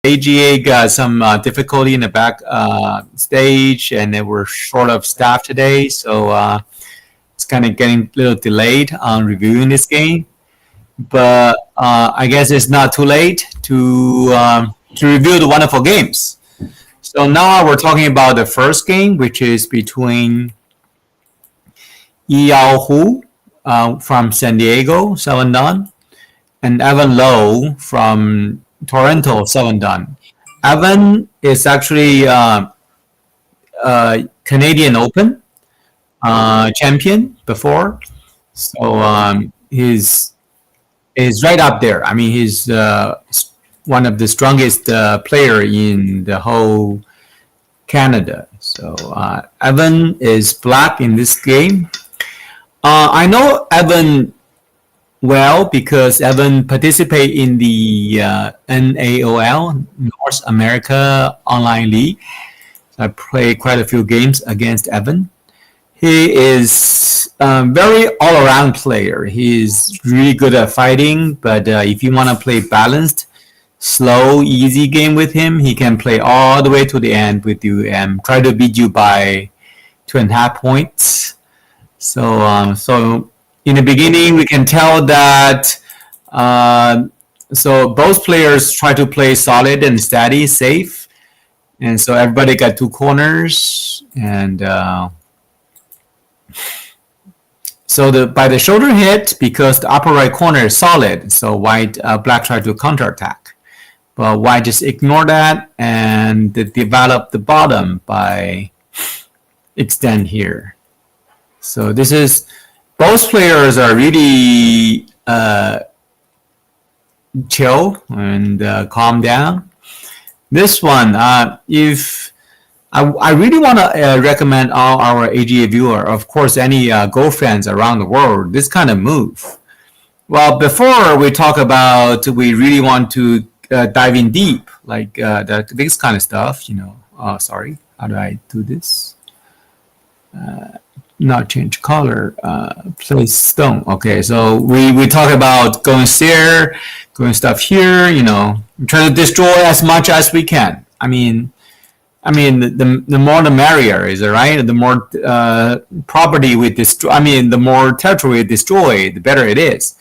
AGA got some difficulty in the back stage, and they were short of staff today, so it's kind of getting a little delayed on reviewing this game. But I guess it's not too late to review the wonderful games. So now we're talking about the first game, which is between Yixian Zhou from San Diego, 7-done, and Evan Lowe from Toronto, 7-done. Evan is actually Canadian Open champion before, so he's right up there. I mean, he's one of the strongest player in the whole Canada. So Evan is black in this game. I know Evan well because Evan participate in the NAOL, North America Online League. I play quite a few games against Evan. He is a very all-around player. He's really good at fighting, but if you want to play balanced, slow, easy game with him, he can play all the way to the end with you and try to beat you by 2.5 points. So in the beginning, we can tell that so both players try to play solid and steady, safe, and so everybody got 2 corners, and so by the shoulder hit, because the upper right corner is solid, so black tried to counterattack, but white just ignore that and develop the bottom by extend here. So this is, both players are really chill and calm down. This one, if I really want to recommend all our AGA viewer, of course, any Go fans around the world, this kind of move. Well, before we talk about, we really want to dive in deep, like this kind of stuff, you know. Sorry, how do I do this? Not change color, place stone. Okay, so we talk about going stair, going stuff here, you know, trying to destroy as much as we can. I mean, the more the merrier, is it right? The more property we destroy, the more territory we destroy, the better it is.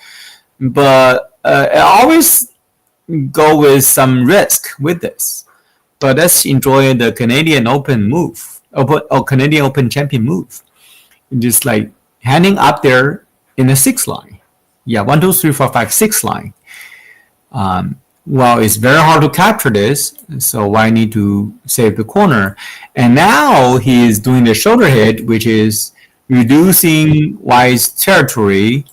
But I always go with some risk with this. But let's enjoy the Canadian Open move, or Canadian Open champion move. Just like handing up there in the 6 line. Yeah, 1, 2, 3, 4, 5, 6 line. Well, it's very hard to capture this, so why need to save the corner? And now he is doing the shoulder hit, which is reducing white's territory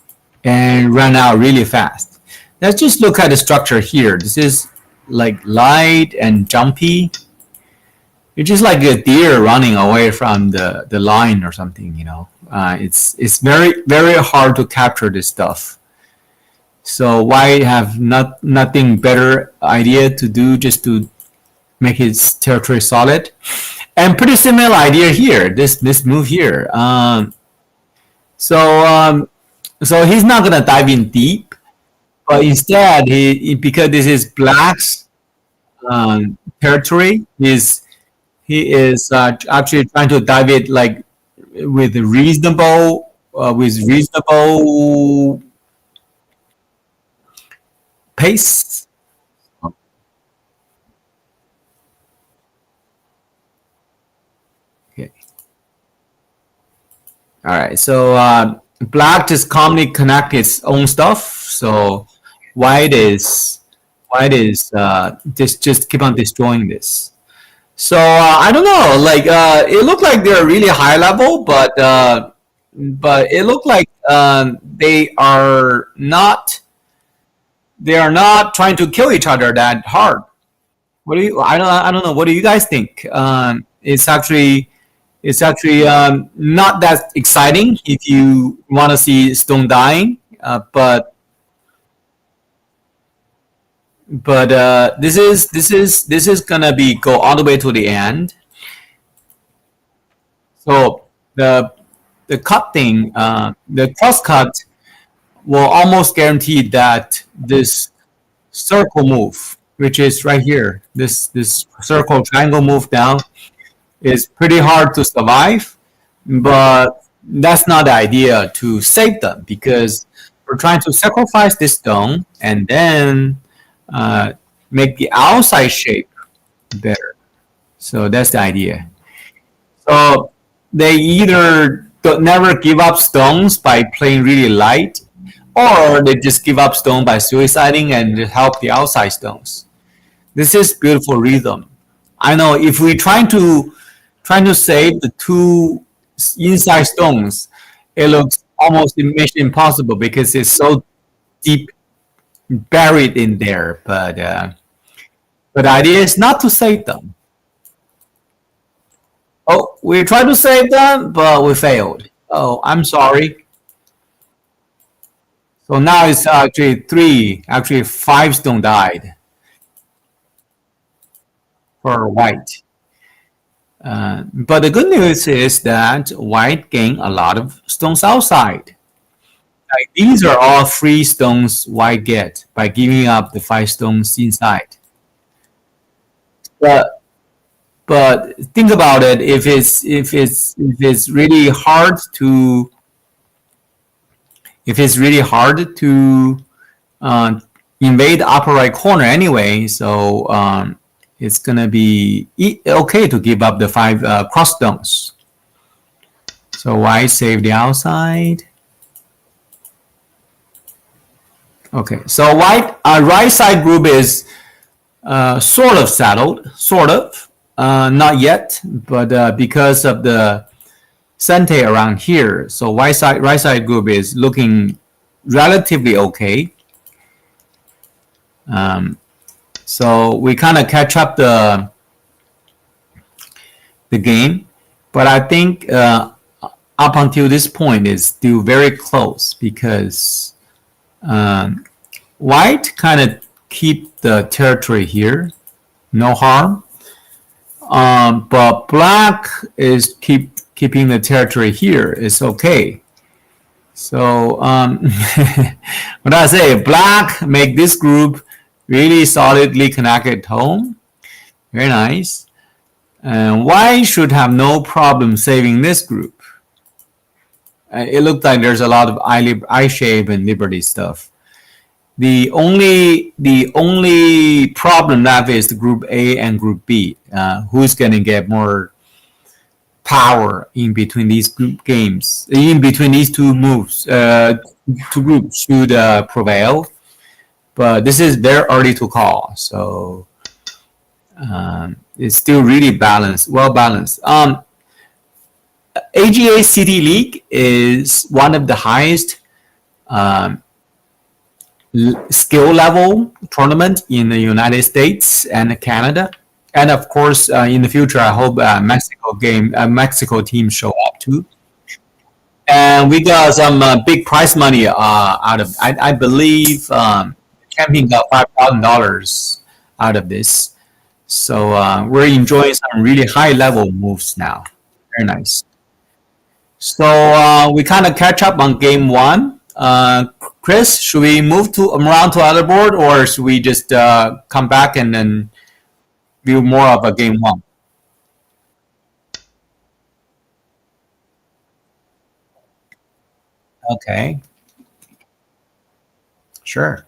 and run out really fast. Let's just look at the structure here. This is like light and jumpy. It's just like a deer running away from the line or something, you know. It's very, very hard to capture this stuff. So why have nothing better idea to do just to make his territory solid? And pretty similar idea here, this move here. So he's not gonna dive in deep, but instead because this is black's territory, he is actually trying to dive it like with reasonable pace. Okay. All right. So black just calmly connect its own stuff. So white is just keep on destroying this. So I don't know. Like it looked like they're really high level, but it looked like they are not trying to kill each other that hard. I don't know. What do you guys think? It's actually not that exciting if you want to see stone dying, but this is gonna go all the way to the end. So the cut thing, the cross cut will almost guarantee that this circle move which is right here. This circle triangle move down is pretty hard to survive, but that's not the idea to save them because we're trying to sacrifice this stone and then uh, make the outside shape better. So that's the idea. So they either don't never give up stones by playing really light, or they just give up stone by suiciding and help the outside stones. This is beautiful rhythm. I know if we trying to save the two inside stones, it looks almost mission impossible because it's so deep buried in there. But the idea is not to save them. Oh, we tried to save them, but we failed. Oh, I'm sorry. So now it's actually three, actually five stone died for white. But the good news is that white gained a lot of stones outside. Like these are all free stones white get by giving up the five stones inside. But but think about it. If it's really hard to if it's really hard to uh, invade the upper right corner anyway, so it's gonna be okay to give up the five cross stones. So white save the outside. Okay, so white right side group is sort of settled, sort of. Not yet, but because of the Sente around here, so right side group is looking relatively okay. So we kind of catch up the game, but I think up until this point is still very close because white kind of keep the territory here, no harm. But black is keeping the territory here. It's okay. So what I say, black make this group really solidly connected home. Very nice. And white should have no problem saving this group. It looked like there's a lot of eye shape and liberty stuff. The only problem left is the group A and group B. Who's going to get more power in between these group games? In between these two moves, two groups should prevail. But this is very early to call, so it's still really balanced, well balanced. AGA City League is one of the highest skill level tournament in the United States and Canada, and of course in the future I hope Mexico team show up too. And we got some big prize money out of. I believe champion got $5,000 out of this, so we're enjoying some really high level moves now. Very nice. So we kind of catch up on game one. Chris, should we move to around to other board, or should we just come back and then view more of a game one? Okay, sure.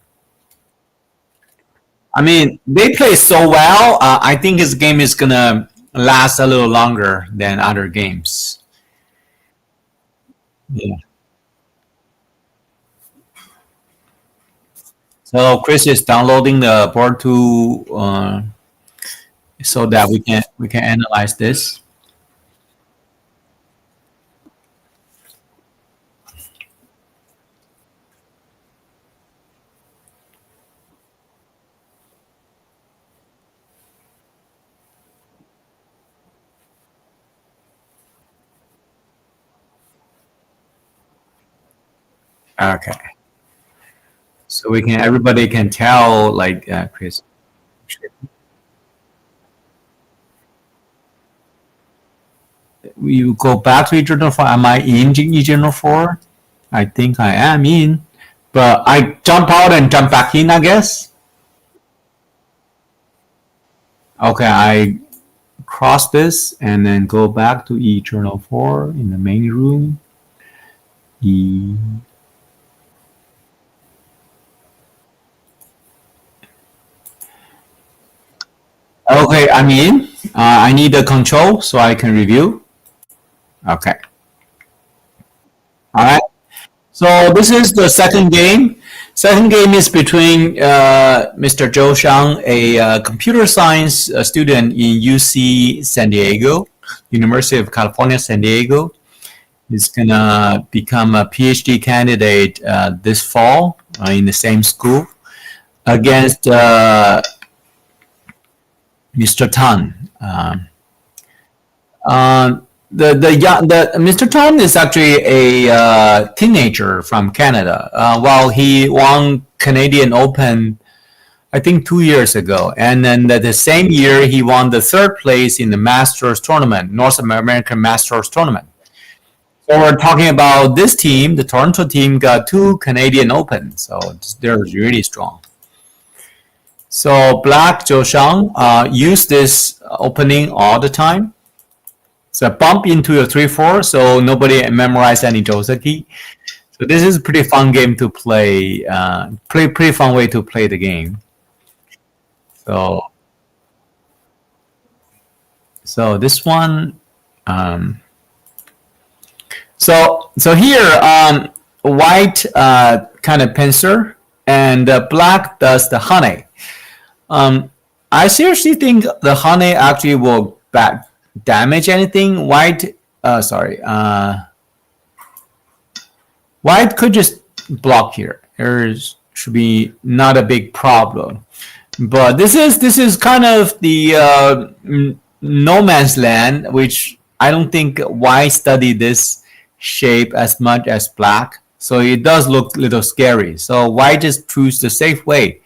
I mean, they play so well. I think his game is gonna last a little longer than other games. Yeah. So Chris is downloading the board to so that we can analyze this. Okay. So everybody can tell like Chris. You go back to journal 4. Am I in journal 4? I think I am in, but I jump out and jump back in, I guess. Okay, I cross this and then go back to eternal 4 in the main room. E. Okay, I'm in. I need the control so I can review. Okay. All right. So this is the second game. Second game is between Mr. Zhou Shang, a computer science student in UC San Diego, University of California, San Diego. He's gonna become a PhD candidate this fall in the same school against Mr. Tan. The Mr. Tan is actually a teenager from Canada. While he won Canadian Open, I think 2 years ago, and then the same year he won the third place in the Masters tournament, North American Masters tournament. So we're talking about this team. The Toronto team got 2 Canadian Open, so they're really strong. So Black Zhou Shang use this opening all the time. So bump into your 3-4, so nobody memorize any Joseki. So this is a pretty fun game to play. Pretty fun way to play the game. So this one. So here, white kind of pincer, and black does the honey. I seriously think the honey actually will damage anything. White, white could just block here. There should be not a big problem. But this is kind of the no man's land, which I don't think white study this shape as much as black. So it does look a little scary. So white just choose the safe way.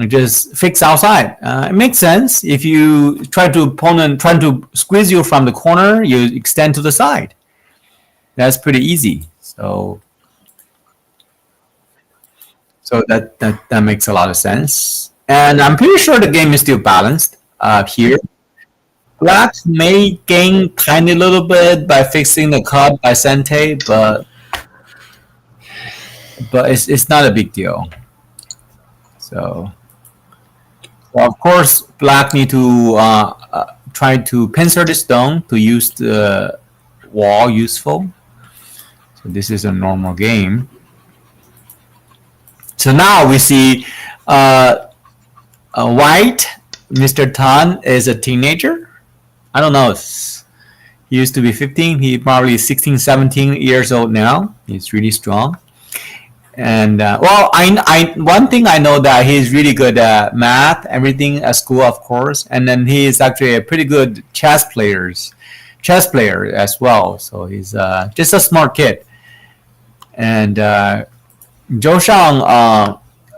Just fix outside. It makes sense. If you try to opponent trying to squeeze you from the corner, you extend to the side. That's pretty easy. So that makes a lot of sense. And I'm pretty sure the game is still balanced here. Black may gain tiny little bit by fixing the cut by Sente, but it's not a big deal. So of course, black need to try to pincer the stone to use the wall useful. So this is a normal game. So now we see white. Mr. Tan is a teenager. I don't know. He used to be 15. He probably 16, 17 years old now. He's really strong. And well, I one thing I know that he's really good at math, everything at school, of course. And then he is actually a pretty good chess player as well. So he's just a smart kid. And Zhou Shang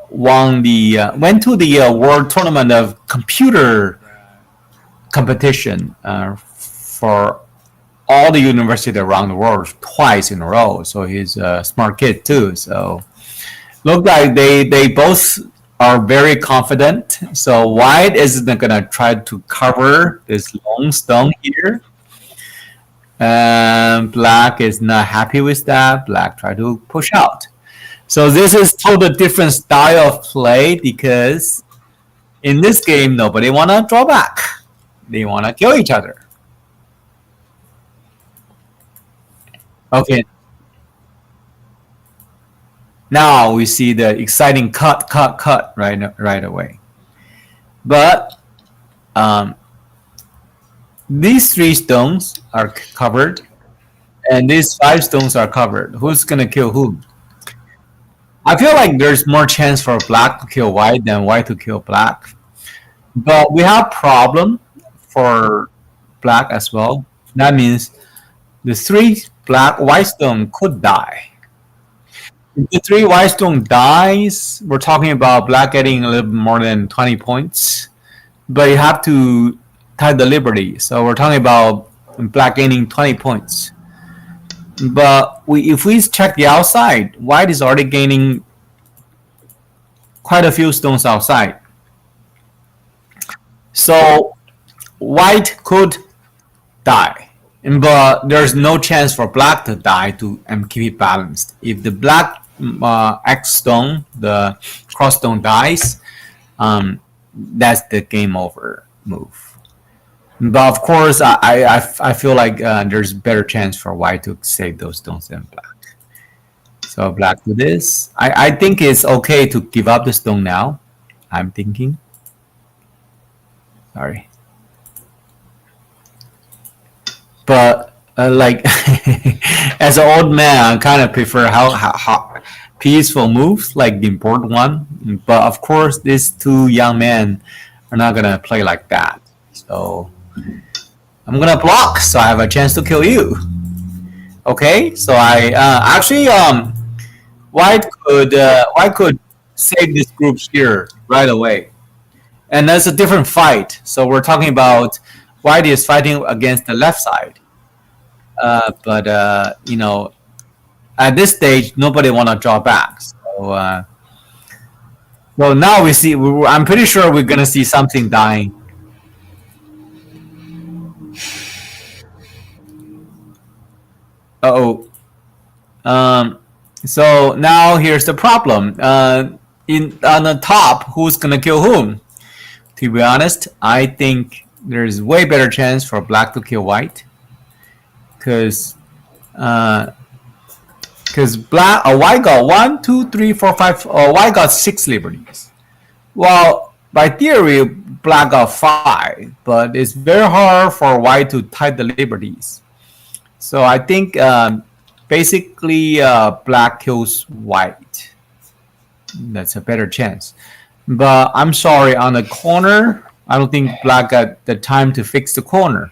went to the World Tournament of Computer competition for all the universities around the world twice in a row. So he's a smart kid too. So look like they both are very confident. So white isn't gonna try to cover this long stone here. And black is not happy with that. Black try to push out. So this is totally different style of play because in this game nobody wanna draw back. They wanna kill each other. Okay, now we see the exciting cut right away. But these 3 stones are covered, and these 5 stones are covered. Who's gonna kill who? I feel like there's more chance for black to kill white than white to kill black. But we have problem for black as well. That means the 3 white stone could die. If the 3 white stone dies, we're talking about black getting a little more than 20 points. But you have to tie the liberty. So we're talking about black gaining 20 points. But if we check the outside, white is already gaining quite a few stones outside. So white could die, but there's no chance for black to die to and keep it balanced. If the black X stone, the cross stone dies, that's the game over move. But of course, I feel like there's better chance for white to save those stones than black. So black to this. I think it's okay to give up the stone now. I'm thinking. Sorry. But like as an old man, I kind of prefer how peaceful moves, like the important one. But of course, these two young men are not gonna play like that. So I'm gonna block, so I have a chance to kill you. Okay, so I actually white could save this group here right away, and that's a different fight. So we're talking about white is fighting against the left side, but at this stage nobody want to draw back. So well now we see. I'm pretty sure we're gonna see something dying. Oh. So now here's the problem. In on the top, who's gonna kill whom? To be honest, I think there's way better chance for black to kill white, because white got 1, 2, 3, 4, 5. White got 6 liberties. Well, by theory, black got 5, but it's very hard for white to tie the liberties. So I think basically black kills white. That's a better chance. But I'm sorry, on the corner, I don't think black got the time to fix the corner.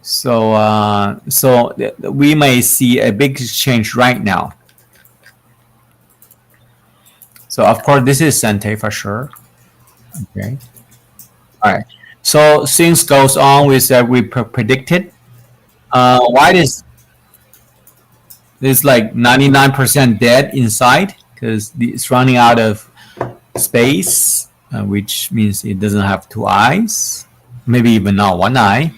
So we may see a big exchange right now. So of course this is Sente for sure. Okay. All right. So things goes on with we predicted. White is like 99% dead inside because it's running out of space, which means it doesn't have 2 eyes, maybe even not 1 eye.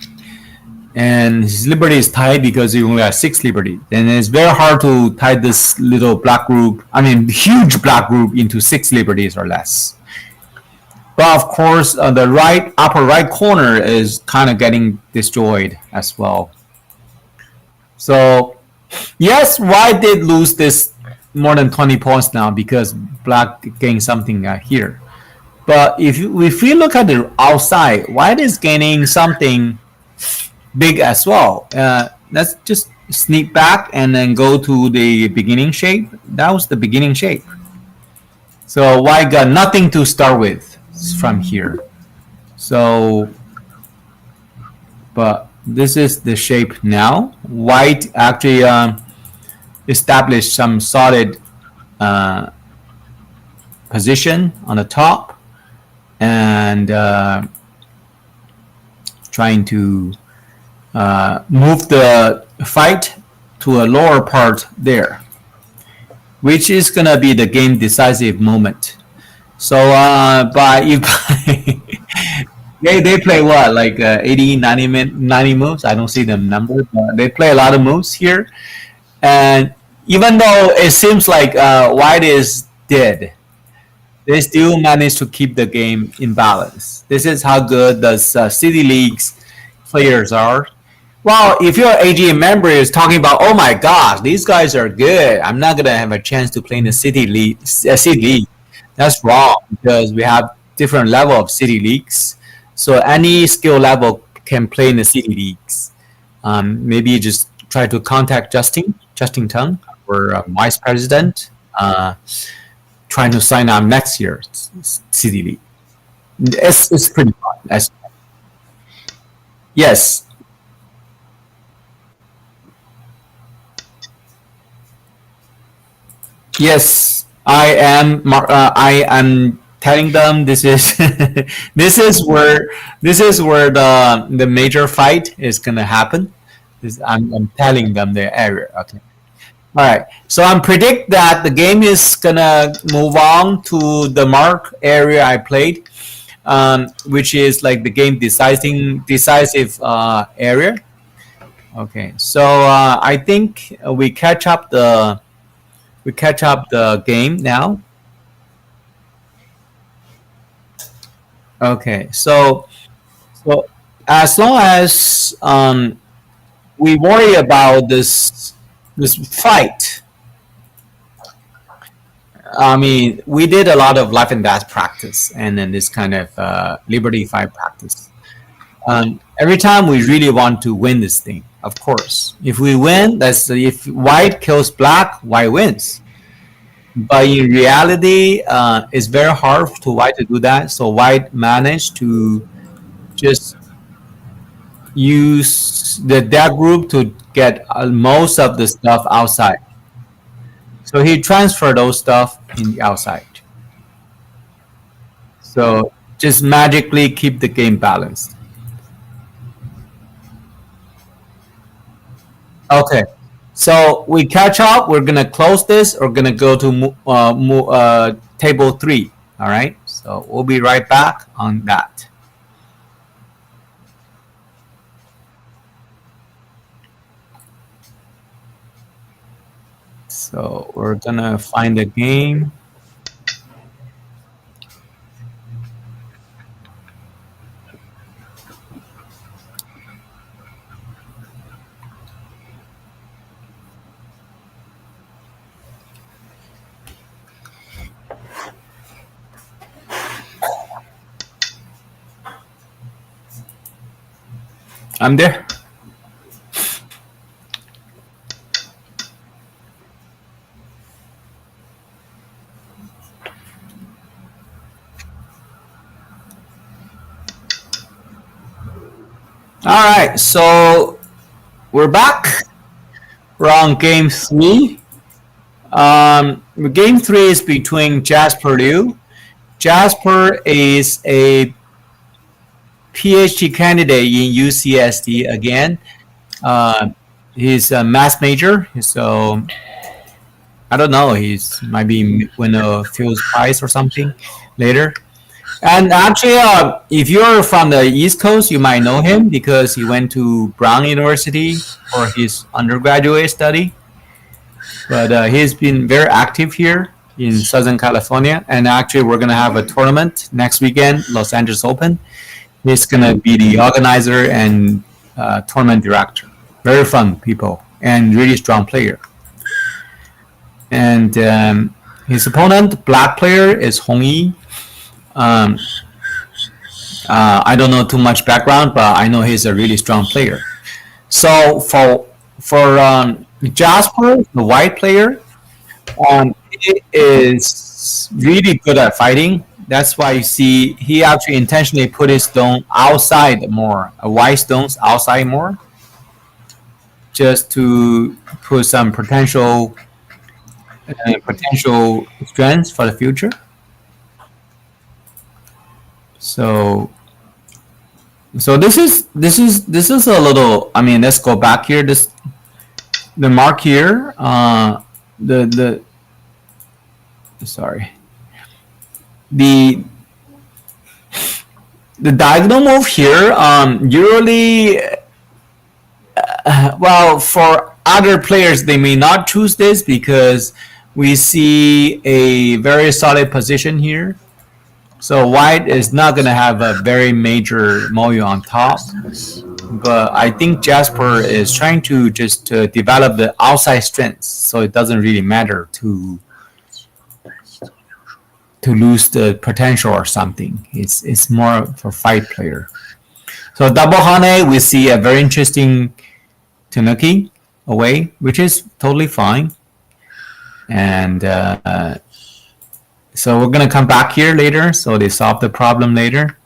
And his liberty is tied because he only has 6 liberty. And it's very hard to tie this little black group, huge black group into 6 liberties or less. But of course, the upper right corner is kind of getting destroyed as well. So, yes, white did lose this more than 20 points now because black gained something here. But if we look at the outside, white is gaining something big as well. Let's just sneak back and then go to the beginning shape. That was the beginning shape. So white got nothing to start with from here. So, but this is the shape now. White actually established some solid position on the top and trying to move the fight to a lower part there, which is gonna be the game decisive moment. So they play what, like 80, 90 moves? I don't see the number, but they play a lot of moves here. And even though it seems like white is dead, they still manage to keep the game in balance. This is how good the City League's players are. Well, if your AGA member is talking about, oh my gosh, these guys are good, I'm not gonna have a chance to play in the City League. That's wrong, because we have different level of City Leagues. So any skill level can play in the City Leagues. Maybe just try to contact Justin Tung, our vice president, trying to sign up next year's City League. It's pretty fun. Yes. Yes, I am telling them this is this is where the major fight is gonna happen. I'm telling them the area. Okay. All right. So I'm predict that the game is gonna move on to the mark area I played. which is like the game decisive area. Okay, so I think we catch up the game now. Okay, so as long as we worry about this fight, I mean, we did a lot of life and death practice, and then this kind of liberty fight practice. Every time we really want to win this thing, of course. If we win, that's if white kills black, white wins. But in reality, it's very hard to white to do that. So white managed to just use that group to get most of the stuff outside. So he transferred those stuff in the outside. So just magically keep the game balanced. Okay. So we catch up. We're gonna close this. We're gonna go to table 3. All right. So we'll be right back on that. So we're gonna find the game. I'm there. All right. So we're back. We're on game 3. Game 3 is between Jasper Liu. Jasper is a PhD candidate in UCSD again. Uh, he's a math major, so I don't know. He's might be win a Fields Prize or something later. And actually, if you're from the East Coast, you might know him because he went to Brown University for his undergraduate study. But he's been very active here in Southern California. And actually, we're going to have a tournament next weekend, Los Angeles Open. He's going to be the organizer and tournament director. Very fun people and really strong player. And his opponent, black player, is Hong Yi. I don't know too much background, but I know he's a really strong player. So for Jasper, the white player, he is really good at fighting. That's why you see he actually intentionally put his stone outside more, white stones outside more, just to put some potential strengths for the future. So this is a little. I mean, let's go back here. The mark here. The sorry. The diagonal move here. Usually, well, for other players, they may not choose this because we see a very solid position here. So white is not going to have a very major moyu on top. But I think Jasper is trying to just develop the outside strengths, so it doesn't really matter to lose the potential or something. It's more for fight player. So double hane, we see a very interesting tenuki away, which is totally fine. And so we're gonna come back here later, so they solve the problem later.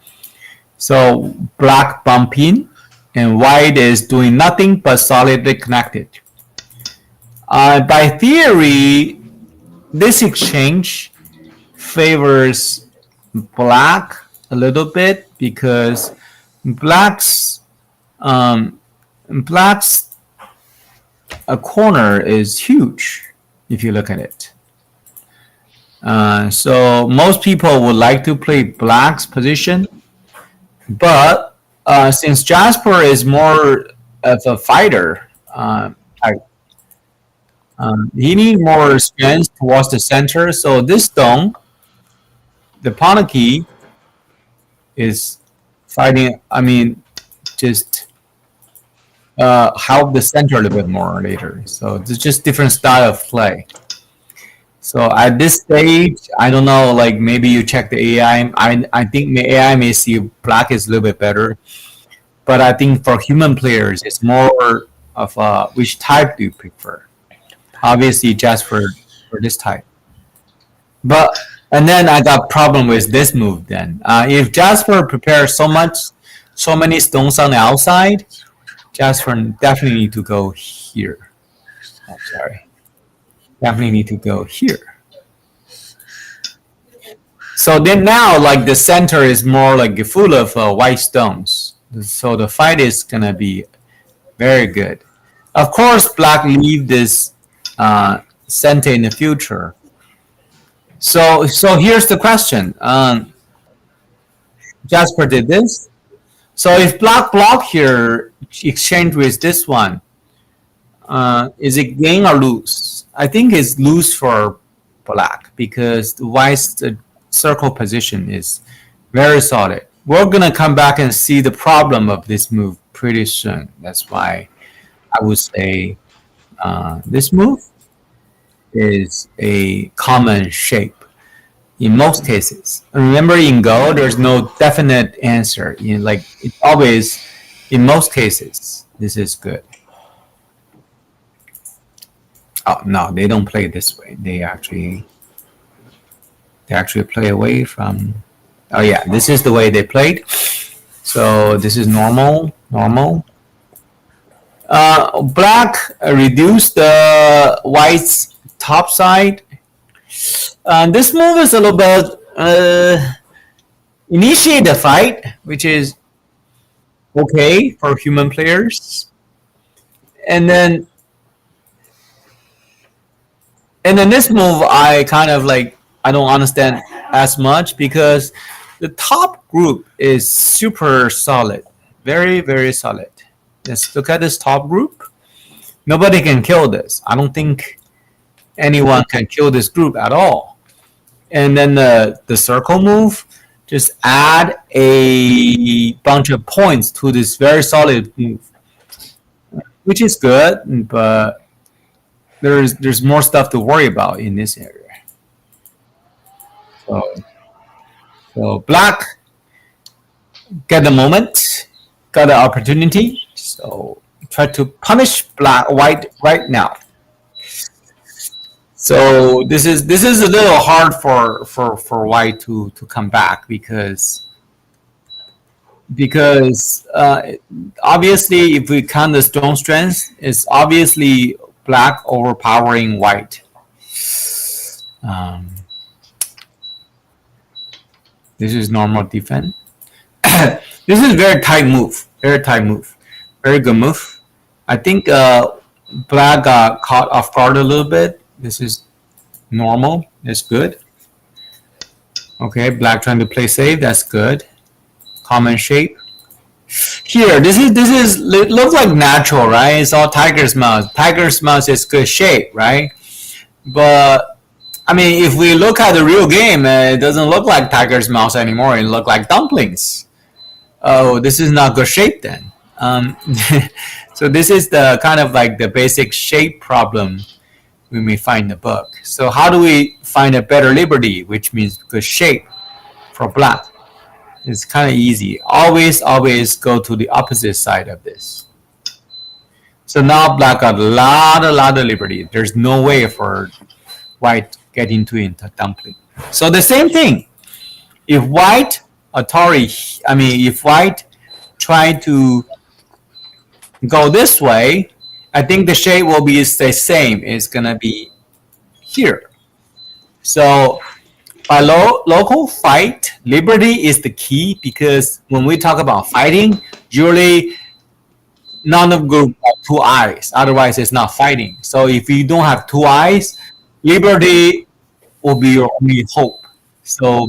So black bump in, and white is doing nothing but solidly connected. By theory, this exchange favors black a little bit because black's a corner is huge if you look at it. So most people would like to play black's position, but since Jasper is more of a fighter, type, he needs more strength towards the center. So this stone, the Panaki, is fighting. I mean, just help the center a little bit more later. So it's just different style of play. So at this stage, I don't know, like maybe you check the AI. I think the AI may see black is a little bit better. But I think for human players, it's more of which type do you prefer? Obviously, just for this type. But and then I got problem with this move. Then if Jasper prepares so many stones on the outside, Jasper definitely need to go here. Oh, sorry, definitely need to go here. So then now, like the center is more like full of white stones. So the fight is gonna be very good. Of course, black leave this center in the future. So here's the question. Jasper did this. So if black block here, exchange with this one, is it gain or lose? I think it's lose for black because the white's circle position is very solid. We're gonna come back and see the problem of this move pretty soon. That's why I would say this move is a common shape in most cases. Remember, in Go, there's no definite answer. Like it's always, in most cases, this is good. Oh no, they don't play this way. They actually play away from. Oh yeah, this is the way they played. So this is normal. Black reduced the white's top side. This move is a little bit initiate the fight, which is okay for human players. And then this move, I kind of like I don't understand as much because the top group is super solid, very very solid. Let's look at this top group. Nobody can kill this. I don't think anyone can kill this group at all. And then the circle move, just add a bunch of points to this very solid move, which is good, but there's more stuff to worry about in this area. So black get the moment, got the opportunity. So try to punish white right now. So this is a little hard for white to come back because obviously if we count the strong strength, it's obviously black overpowering white. This is normal defense. This is very tight move. Very good move. I think black got caught off guard a little bit. This is normal. That's good. Okay, black trying to play safe. That's good. Common shape. Here, this is looks like natural, right? It's all tiger's mouth. Tiger's mouth is good shape, right? But I mean, if we look at the real game, it doesn't look like tiger's mouth anymore. It looks like dumplings. Oh, this is not good shape then. So this is the kind of like the basic shape problem we may find in the book. So how do we find a better liberty, which means good shape for black? It's kind of easy. Always go to the opposite side of this. So now black got a lot of liberty. There's no way for white getting into dumpling. So the same thing. If white try to go this way, I think the shape will be the same. It's gonna be here. So by local fight, liberty is the key because when we talk about fighting, usually none of group have two eyes. Otherwise, it's not fighting. So if you don't have two eyes, liberty will be your only hope. So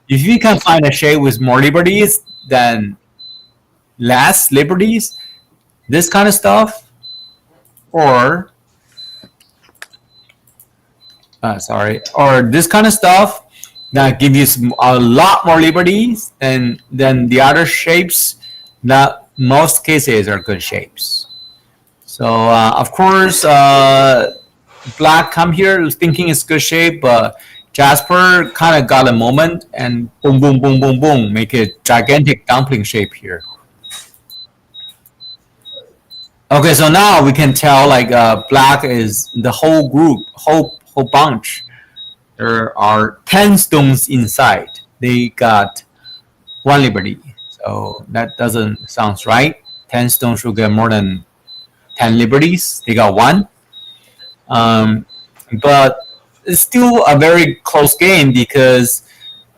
if you can find a shape with more liberties than less liberties, this kind of stuff, or or this kind of stuff that give you a lot more liberties than the other shapes, that most cases are good shapes. So of course, black come here thinking it's good shape, but Jasper kind of got a moment and boom, boom, boom, boom, boom, make a gigantic dumpling shape here. Okay, so now we can tell like black is the whole group, whole bunch. There are 10 stones inside. They got one liberty. So that doesn't sound right. 10 stones should get more than 10 liberties. They got one. But it's still a very close game because,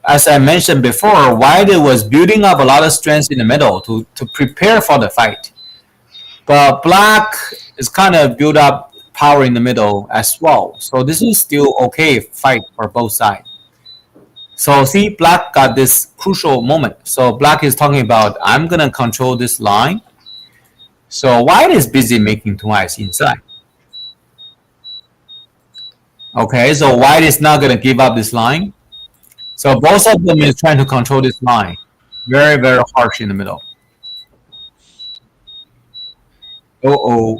as I mentioned before, White was building up a lot of strength in the middle to prepare for the fight. But Black is kind of build up power in the middle as well. So this is still okay fight for both sides. So see, Black got this crucial moment. So Black is talking about, I'm going to control this line. So White is busy making twice inside. Okay, so White is not going to give up this line. So both of them is trying to control this line. Very, very harsh in the middle. Uh-oh.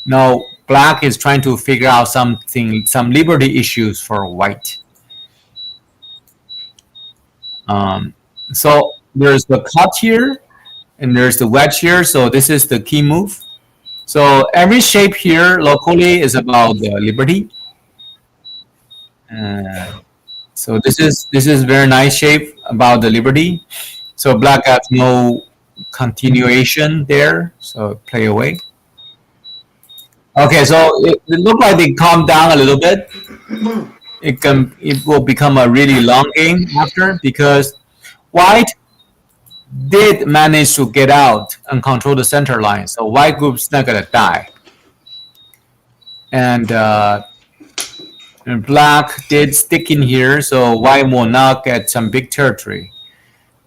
No, Black is trying to figure out something, some liberty issues for White. So there's the cut here, and there's the wedge here. So this is the key move. So every shape here locally is about the liberty. So this is very nice shape about the liberty. So Black has no continuation there. So play away. Okay, so it looks like they calm down a little bit. It will become a really long game after, because White did manage to get out and control the center line. So White group's not gonna die. And Black did stick in here, so White will not get some big territory.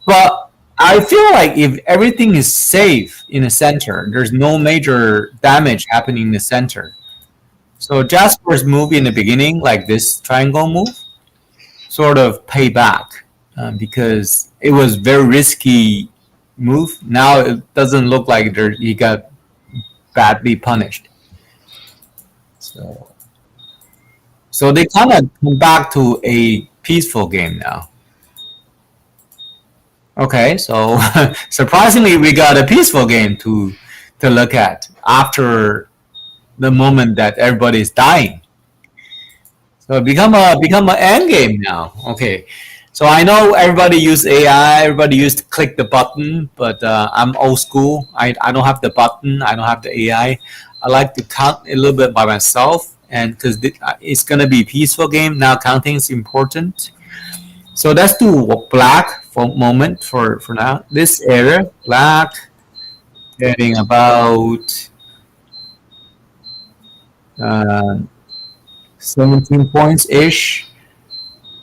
But I feel like if everything is safe in the center, there's no major damage happening in the center. So Jasper's move in the beginning, like this triangle move, sort of pay back because it was very risky move. Now it doesn't look like he got badly punished. So they kind of come back to a peaceful game now. Okay, so surprisingly, we got a peaceful game to look at after the moment that everybody is dying. So it become an end game now. Okay, so I know everybody use AI, everybody used to click the button, but I'm old school. I don't have the button, I don't have the AI. I like to count a little bit by myself, and because it's gonna be a peaceful game now, counting is important. So let's do Black for a moment for now. This area, Black getting about 17 points ish.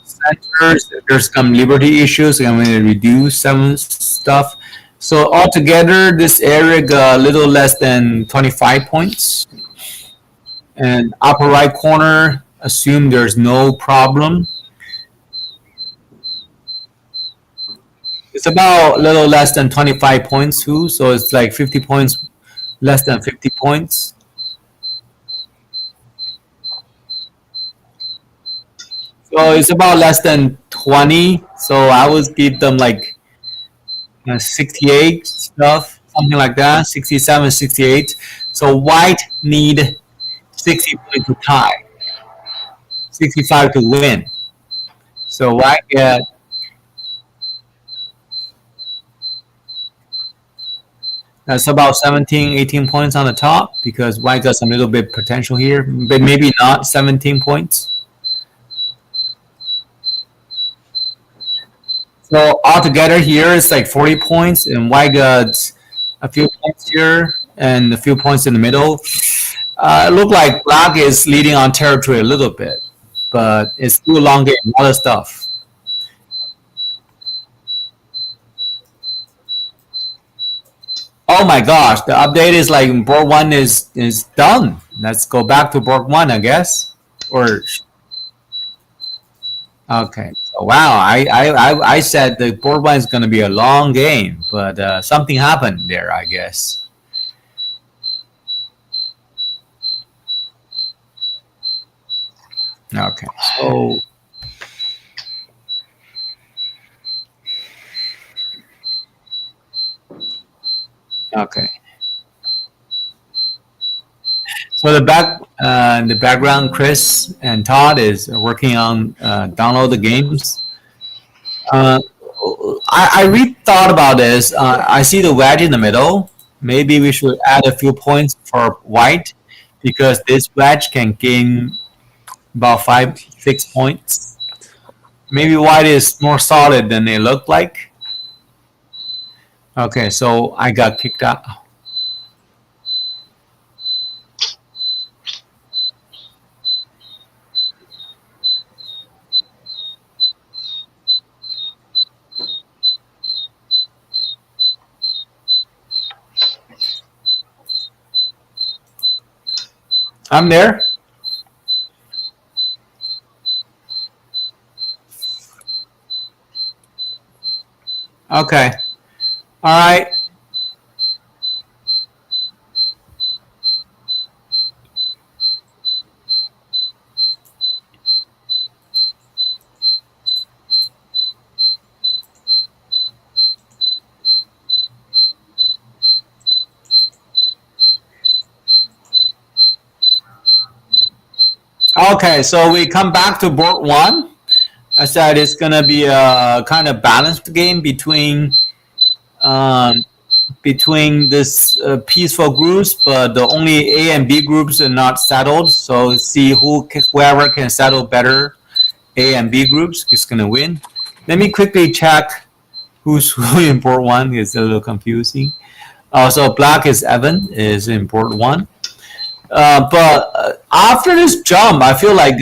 Centers, there's some liberty issues. I'm going to reduce some stuff. So altogether, this area got a little less than 25 points. And upper right corner, assume there's no problem. It's about a little less than 25 points too, so it's like 50 points, less than 50 points. So it's about less than 20, so I would give them like 68 stuff, something like that, 67, 68. So White need 60 points to tie, 65 to win. So White get that's about 17, 18 points on the top, because White got some little bit potential here, but maybe not 17 points. So altogether here it's like 40 points, and White got a few points here and a few points in the middle. It looked like Black is leading on territory a little bit. but it's too long game, a lot of stuff. Oh my gosh, the update is like board one is done. Let's go back to board one, I guess. Or okay, so wow, I said the board one is going to be a long game, but something happened there, I guess. Okay, so okay, so the background, Chris and Todd is working on download the games. Uh, I really thought about this. I see the wedge in the middle. Maybe we should add a few points for white because this wedge can gain about 5, 6 points. Maybe white is more solid than it looked like. Okay, so I got kicked out. I'm there. Okay. All right. Okay, so we come back to board one. I said it's gonna be a kind of balanced game um, between this peaceful groups, but the only A and B groups are not settled. So see whoever can settle better A and B groups is gonna win. Let me quickly check who's who in board one. It's a little confusing. So black is Evan is in board one. But after this jump, I feel like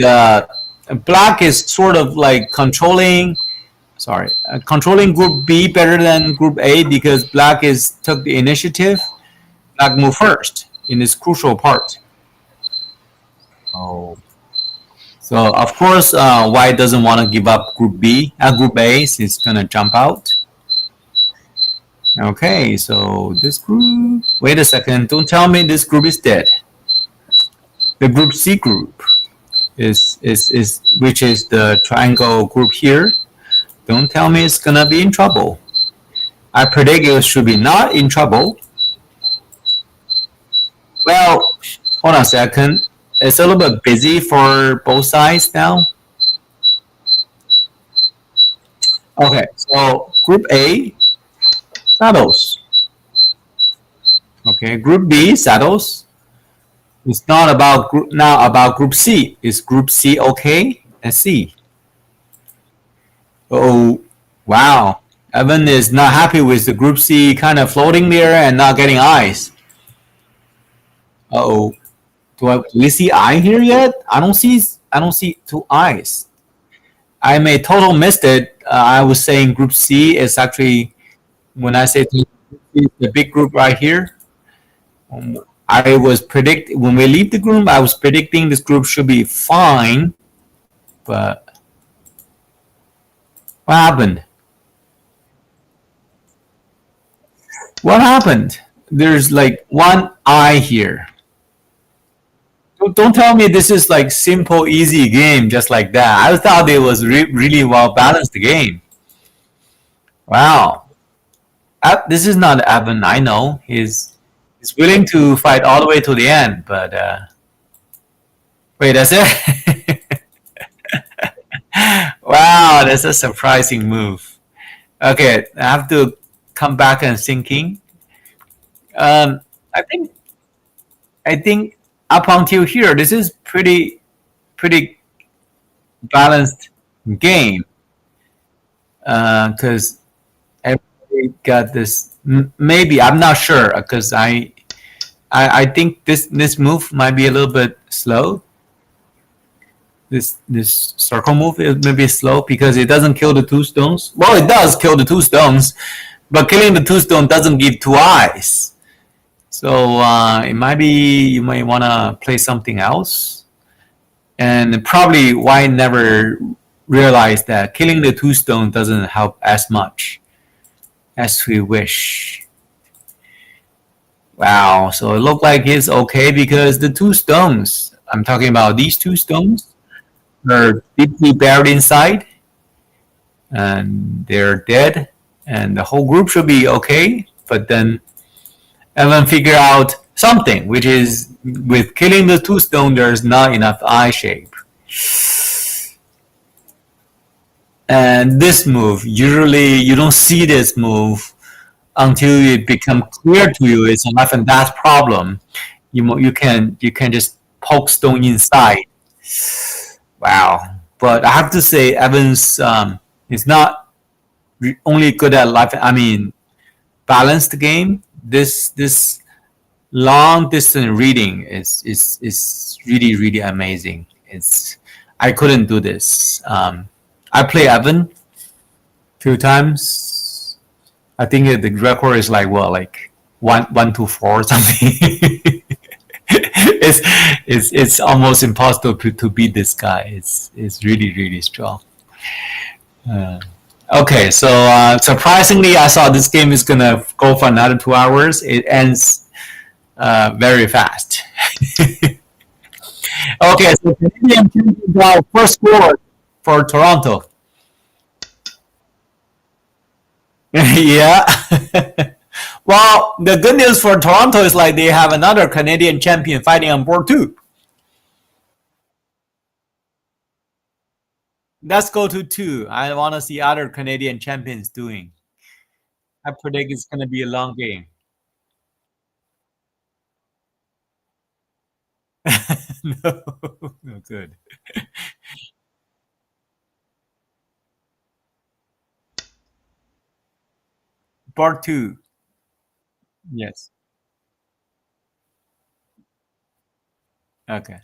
black is sort of like controlling group B better than group A because black is took the initiative. Black move first in this crucial part. Oh. So of course, white doesn't want to give up group A, so it's gonna jump out. Okay, so this group. Wait a second! Don't tell me this group is dead. The group C group is which is the triangle group here. Don't tell me it's gonna be in trouble. I predict it should be not in trouble. Well, hold on a second. It's a little bit busy for both sides now. Okay, so group A, saddles. Okay, group B, saddles. It's not about group now about group C. Is group C okay? Let's see. Oh, wow. Evan is not happy with the group C kind of floating there and not getting eyes. Uh-oh. Do we see eye here yet? I don't see two eyes. I may total missed it. I was saying group C is actually when I say the big group right here. I was predict when we leave the group. I was predicting this group should be fine, but what happened? What happened? There's like one eye here. Don't tell me this is like simple, easy game just like that. I thought it was really well balanced game. Wow, this is not Evan. I know he's willing to fight all the way to the end, but wait, that's it. Wow, that's a surprising move. Okay, I have to come back and thinking. Um, I think I think up until here, this is pretty balanced game because everybody got this. Maybe I'm not sure because I think this move might be a little bit slow. this circle move is maybe slow because it doesn't kill the two stones. Well, it does kill the two stones, but killing the two stone doesn't give two eyes. So it might be you might want to play something else, and probably why never realize that killing the two stone doesn't help as much as we wish. Wow, so it looked like it's okay because the two stones, I'm talking about these two stones, are deeply buried inside and they're dead, and the whole group should be okay. But then Evan figured out something, which is with killing the two stone, there's not enough eye shape. And this move, usually you don't see this move until it becomes clear to you it's a life and death problem. You can just poke stone inside. Wow. But I have to say, Evans is not only good at life. I mean, balanced game. This long distance reading is really really amazing. It's I couldn't do this. I play Evan few times. I think the record is like what, like 1-4 or something. It's almost impossible to beat this guy. It's really really strong. Uh, okay, so surprisingly, I saw this game is gonna go for another 2 hours. It ends very fast. Okay, so Canadian champion got first score for Toronto. Yeah. Well, the good news for Toronto is like they have another Canadian champion fighting on board too. Let's go to two. I want to see other Canadian champions doing. I predict it's going to be a long game. No, no good. Part two. Yes. Okay.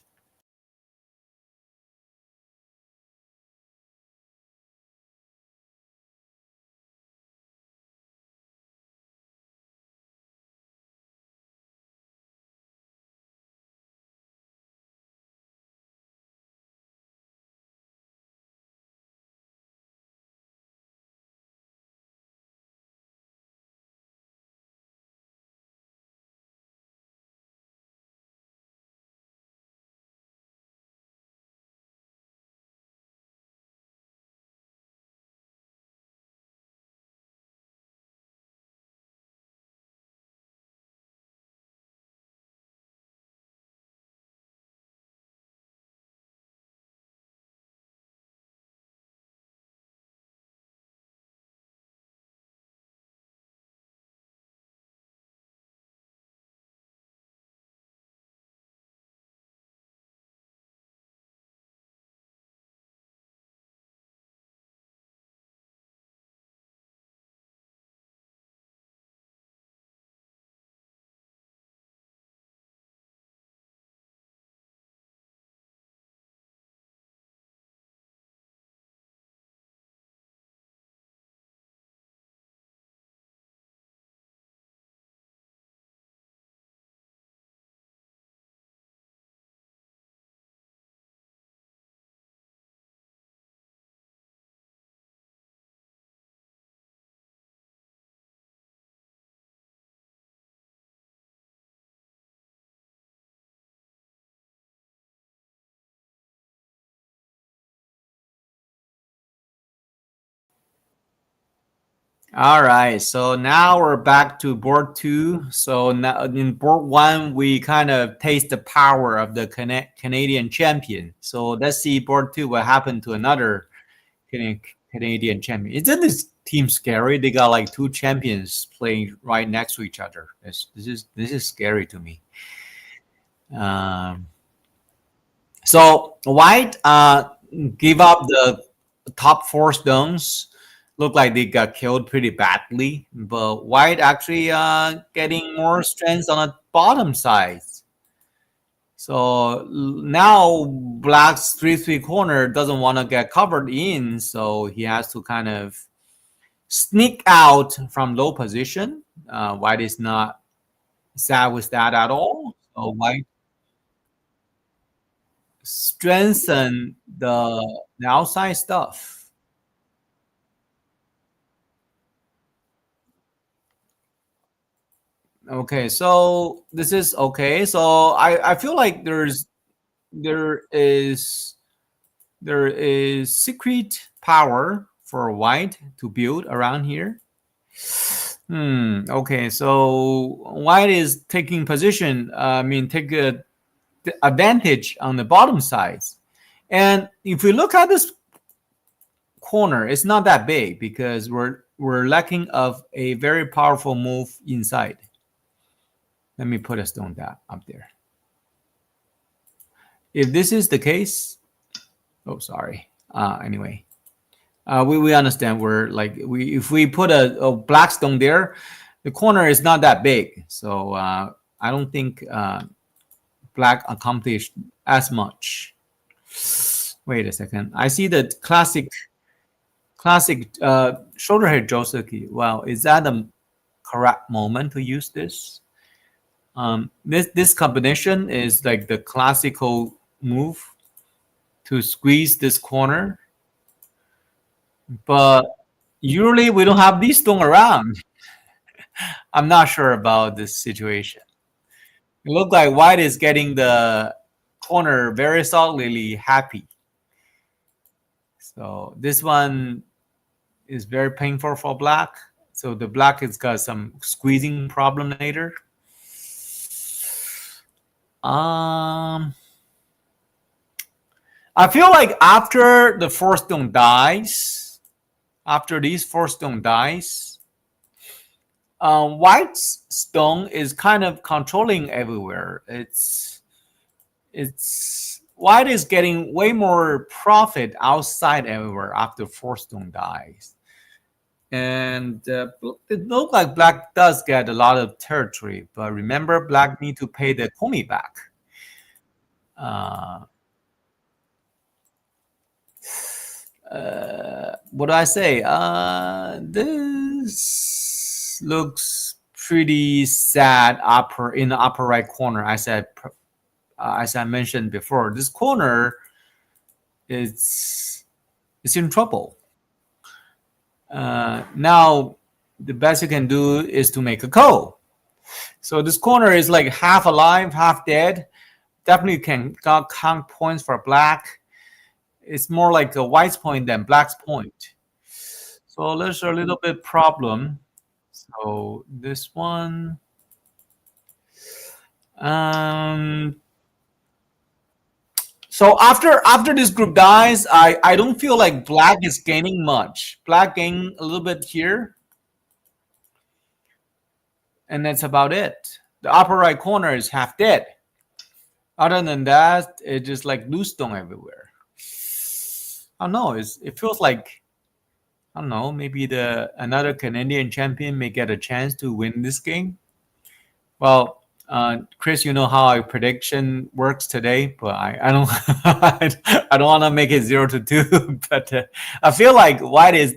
All right, so now we're back to board two. So now in board one, we kind of taste the power of the Canadian champion. So let's see board two what happened to another Canadian champion. Isn't this team scary? They got like two champions playing right next to each other. This is scary to me. Um, so White give up the top four stones. Look like they got killed pretty badly, but White actually getting more strength on the bottom side. So now black's 3-3 corner doesn't want to get covered in, so he has to kind of sneak out from low position. White is not sad with that at all. So white strengthen the outside stuff. Okay, so this is okay. So I feel like there is there is secret power for white to build around here. Okay, so white is taking position. I mean, take a advantage on the bottom sides. And if we look at this corner, it's not that big because we're lacking of a very powerful move inside. Let me put a stone that up there. If this is the case, oh sorry. Anyway, we understand we're like we if we put a black stone there, the corner is not that big, so I don't think black accomplished as much. Wait a second. I see the classic shoulder head Josuke. Wow, is that the correct moment to use this? This combination is like the classical move to squeeze this corner, but usually we don't have these stone around. I'm not sure about this situation. It looks like white is getting the corner very solidly happy. So this one is very painful for black. So the black has got some squeezing problem later. Um, I feel like after the four stone dies, after these four stone dies, white's stone is kind of controlling everywhere. It's white is getting way more profit outside everywhere after four stone dies. And it looks like black does get a lot of territory, but remember, black need to pay the Komi back. Uh, what do I say? This looks pretty sad upper in the upper right corner. As I mentioned before, this corner is in trouble. Now, the best you can do is to make a ko. So this corner is like half alive, half dead. Definitely can count points for black. It's more like a white's point than black's point. So there's a little bit problem. So this one, um, so after this group dies, I don't feel like black is gaining much. Black gain a little bit here, and that's about it. The upper right corner is half dead. Other than that, it's just like loose stone everywhere. I don't know. It feels like I don't know. Maybe the another Canadian champion may get a chance to win this game. Well, Chris, you know how our prediction works today, but I don't I don't want to make it 0-2. But I feel like white is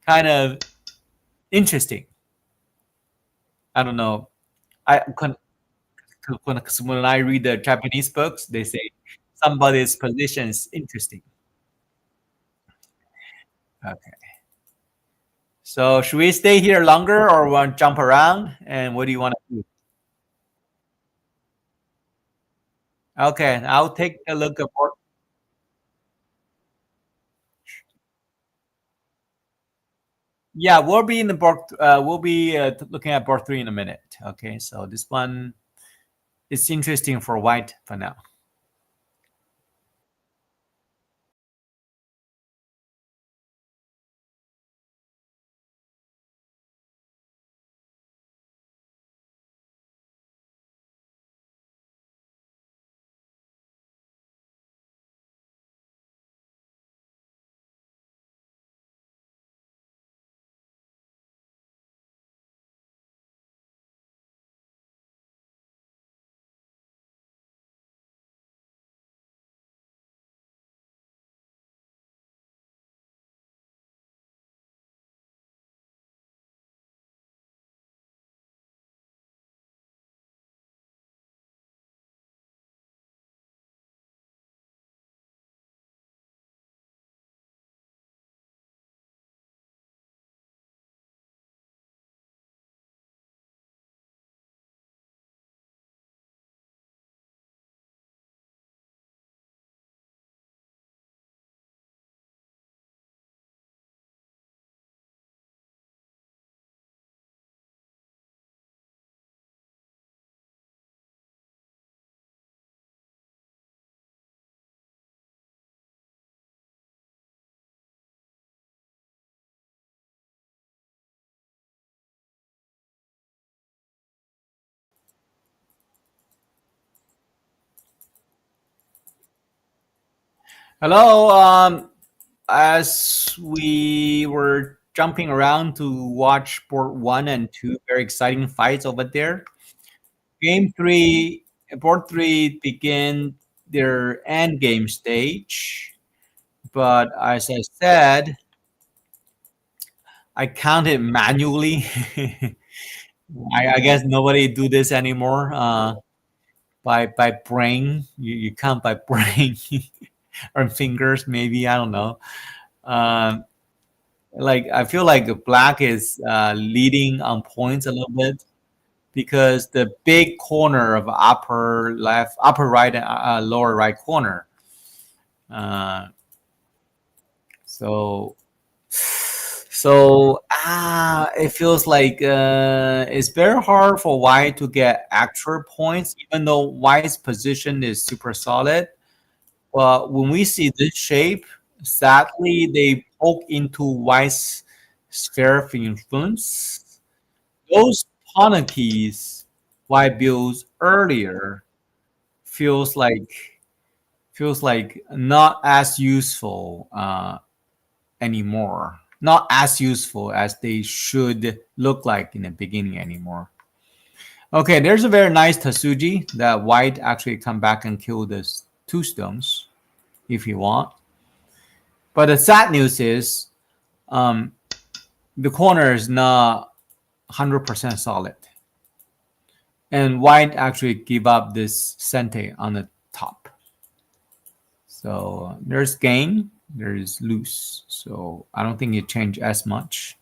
kind of interesting. I don't know. I when I read the Japanese books, they say somebody's position is interesting. Okay. So should we stay here longer or want to jump around? And what do you want to do? Okay, I'll take a look at board. Yeah, we'll be in the board. We'll be looking at board 3 in a minute. Okay, so this one is interesting for white for now. Hello. As we were jumping around to watch board one and two, very exciting fights over there. Game three, board three begin their end game stage. But as I said, I counted manually. I guess nobody do this anymore. By brain, you count by brain or fingers, maybe I don't know. Um, like I feel like black is leading on points a little bit because the big corner of upper left, upper right, and lower right corner. Uh, so it feels like it's very hard for White to get actual points, even though White's position is super solid. But when we see this shape, sadly they poke into White's sphere of influence. Those pawn keys White builds earlier feels like not as useful anymore. Not as useful as they should look like in the beginning anymore. Okay, there's a very nice Tatsuji that White actually come back and kill this two stones if you want. But the sad news is um, the corner is not 100% solid. And White actually give up this Sente on the top. So there's gain, there's lose. So I don't think it changed as much.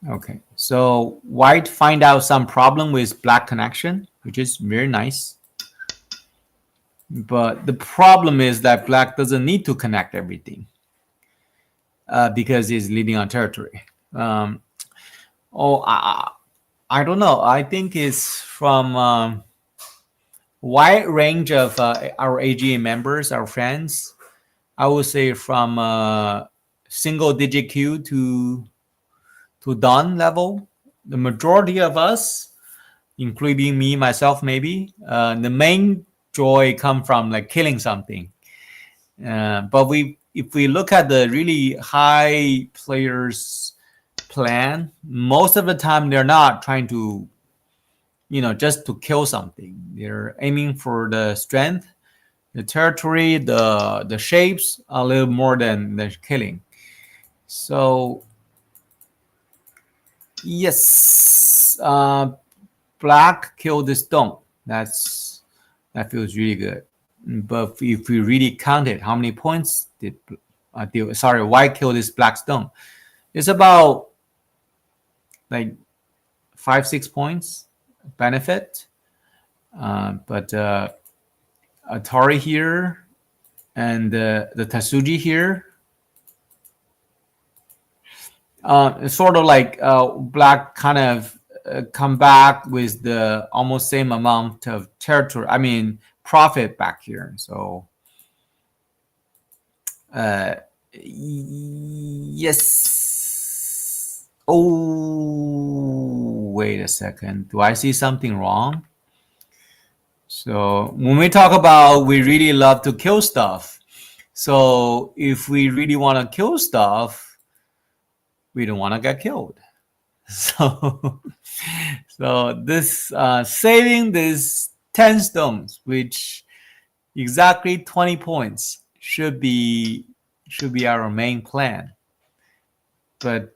Okay, so White find out some problem with black connection, which is very nice. But the problem is that black doesn't need to connect everything because he's leading on territory. Oh, I don't know. I think it's from wide range of our AGA members, our friends. I would say from single digit Q to done level. The majority of us, including me, myself, maybe, the main joy come from like killing something. But if we look at the really high players plan, most of the time they're not trying to, just to kill something. They're aiming for the strength, the territory, the shapes a little more than the killing. So yes, black killed the stone. That feels really good. But if we really counted how many points did white kill this black stone, it's about like 5-6 points benefit. But Atari here and the Tatsuji here, it's sort of like black kind of come back with the almost same amount of territory. I mean profit back here. So yes. Oh, wait a second. Do I see something wrong? So when we talk about we really love to kill stuff. So if we really want to kill stuff, we don't want to get killed. So this saving this 10 stones, which exactly 20 points should be our main plan. But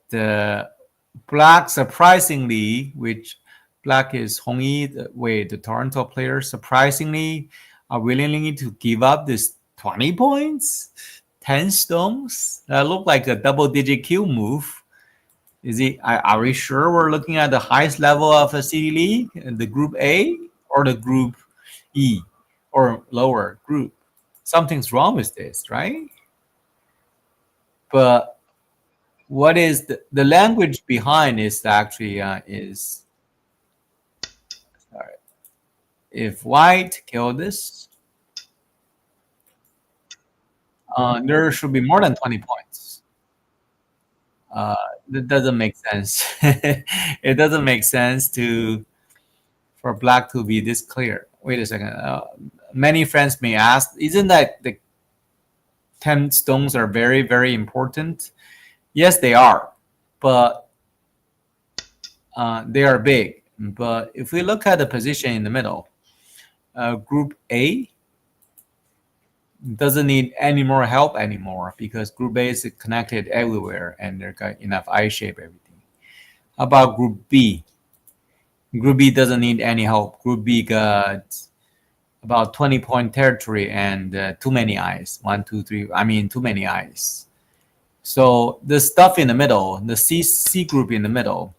black surprisingly, which black is Hongyi, the Toronto player, surprisingly are willing to give up this 20 points, 10 stones. That look like a double-digit kill move. Are we sure we're looking at the highest level of a city league, the group A or the group E or lower group? Something's wrong with this, right? But what is the language behind is actually is sorry, if white kill this, there should be more than 20 points. Uh, that doesn't make sense. It doesn't make sense to for black to be this clear. wait a second. Many friends may ask, isn't that the 10 stones are very, very important? Yes, they are, but they are big. But if we look at the position in the middle, group A doesn't need any more help anymore because group A is connected everywhere and they've got enough eye shape, everything. How about group B? Group B doesn't need any help. Group B got about 20-point territory and too many eyes. One, two, three. I mean, too many eyes. So the stuff in the middle, the C group in the middle,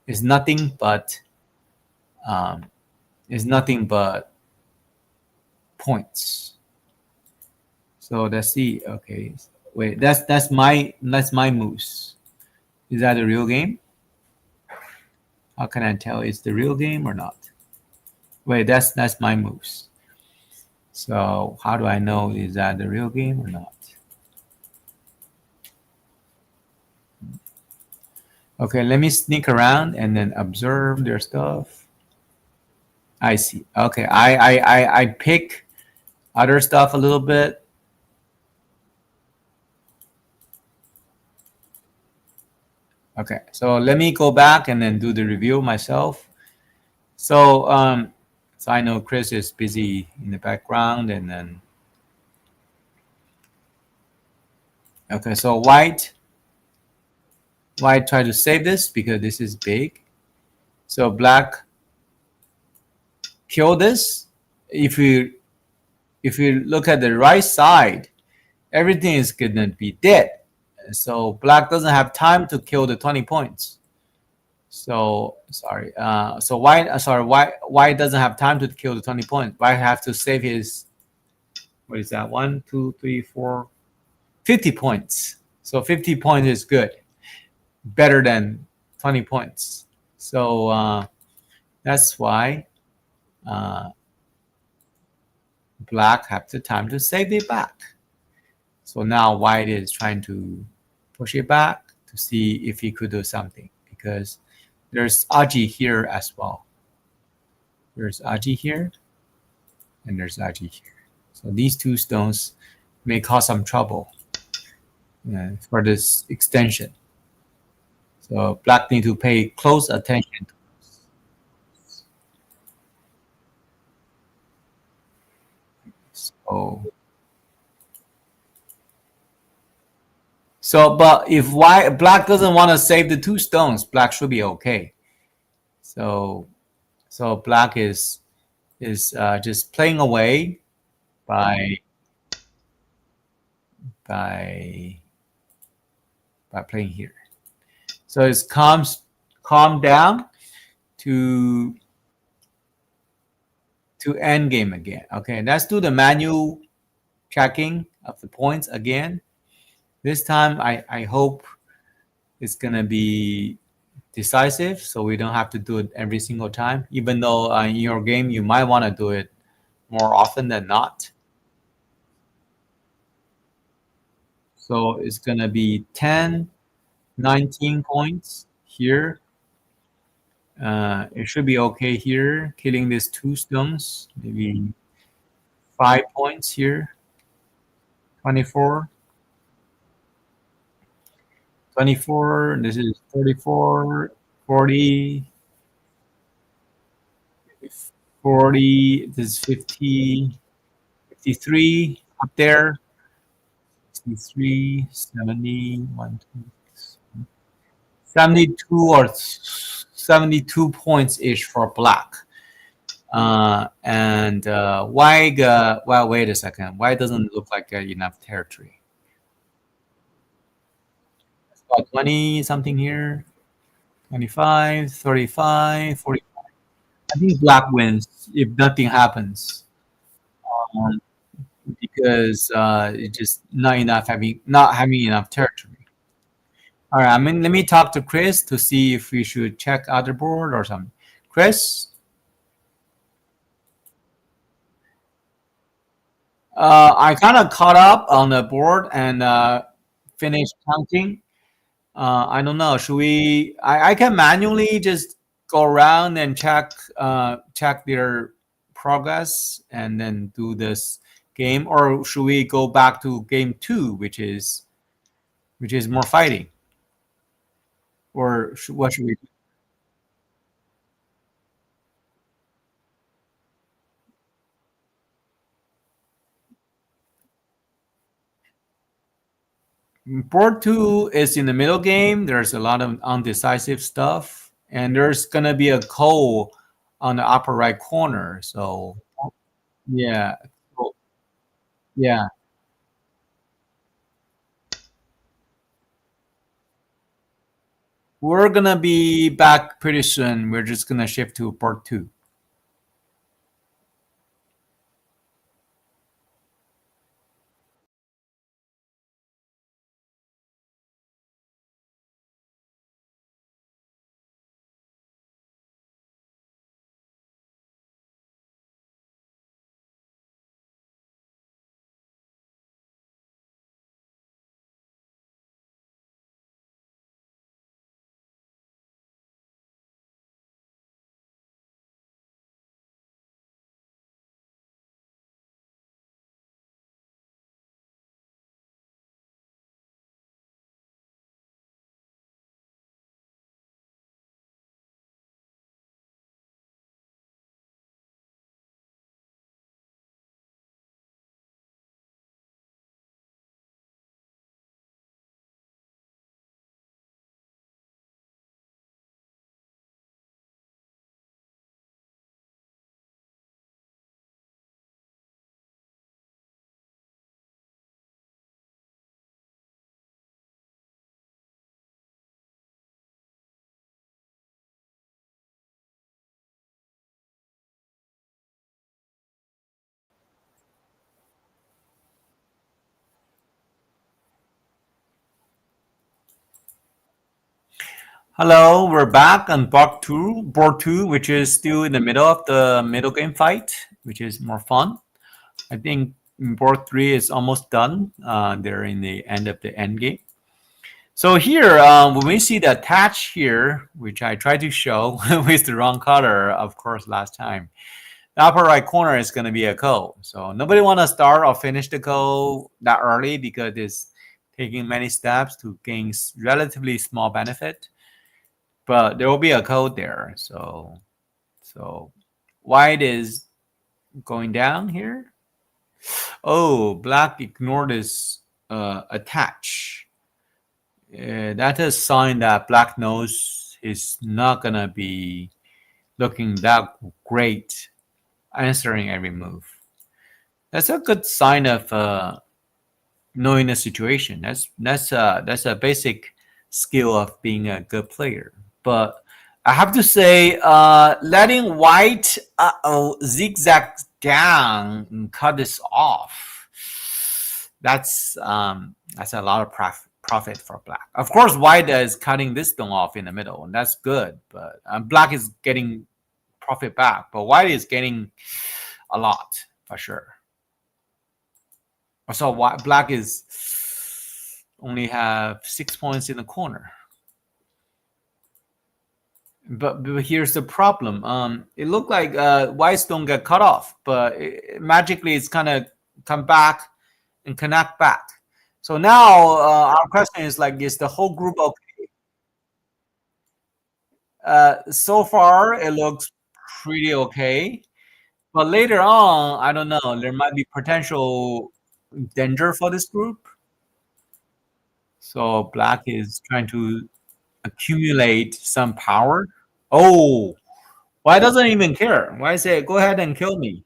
is nothing but um, points. So let's see. Okay, wait. That's my moose. Is that a real game? How can I tell it's the real game or not? Wait, that's my moose. So how do I know is that the real game or not? Okay, let me sneak around and then observe their stuff. I see. Okay, I pick other stuff a little bit. Okay, so let me go back and then do the review myself. So so I know Chris is busy in the background and then okay, so white try to save this because this is big. So black kill this. If you look at the right side, everything is gonna be dead. So black doesn't have time to kill the 20 points. So sorry. So white doesn't have time to kill the 20 points. White have to save his what is that? 1, 2, 3, 4, 50 points. So 50 points is good. Better than 20 points. So that's why black have the time to save it back. So now white is trying to push it back to see if he could do something because there's AGA here as well. There's AGA here and there's AGA here. So these two stones may cause some trouble for this extension. So black need to pay close attention to this. So but if black doesn't want to save the two stones, black should be okay. So black is just playing away by playing here. So it's calm down to end game again. Okay, let's do the manual checking of the points again. This time I hope it's gonna be decisive, so we don't have to do it every single time, even though in your game you might want to do it more often than not. So it's gonna be 10, 19 points here. It should be okay here, killing these two stones, maybe 5 points here. 24, 24, this is 34, 40, 40, this is 50, 53 up there, 63, 70, 1, 2, 72 or 72 points ish for black. And white, well, wait a second. White doesn't look like enough territory. It's about 20 something here. 25, 35, 45. I think black wins if nothing happens. Um, because it's just not having enough territory. All right, I mean, let me talk to Chris to see if we should check other board or something. Chris, I kind of caught up on the board and finished counting. I don't know. Should we? I can manually just go around and check their progress and then do this game, or should we go back to game two, which is more fighting, or what should we do? Board two is in the middle game. There's a lot of undecisive stuff, and there's gonna be a coal on the upper right corner. So yeah, so, yeah, we're gonna be back pretty soon. We're just gonna shift to part two. Hello, we're back on board two, which is still in the middle of the middle game fight, which is more fun. I think board three is almost done. They're in the end of the end game. So here, when we see the attach here, which I tried to show with the wrong color, of course, last time, the upper right corner is going to be a code. So nobody want to start or finish the code that early because it's taking many steps to gain relatively small benefit. But there will be a code there. So white is going down here. Oh, black ignored this attach. That's a sign that black knows he's not gonna be looking that great answering every move. That's a good sign of knowing the situation. That's a basic skill of being a good player. But I have to say, letting white zigzag down and cut this off. That's a lot of profit for black. Of course, white is cutting this stone off in the middle, and that's good. But black is getting profit back, but white is getting a lot for sure. So black is only have 6 points in the corner. But here's the problem. It looked like white stone got cut off, but magically it's kind of come back and connect back. So now our question is like, is the whole group okay? So far it looks pretty okay, but later on, I don't know. There might be potential danger for this group. So black is trying to accumulate some power. Oh, why doesn't even care? Why say go ahead and kill me?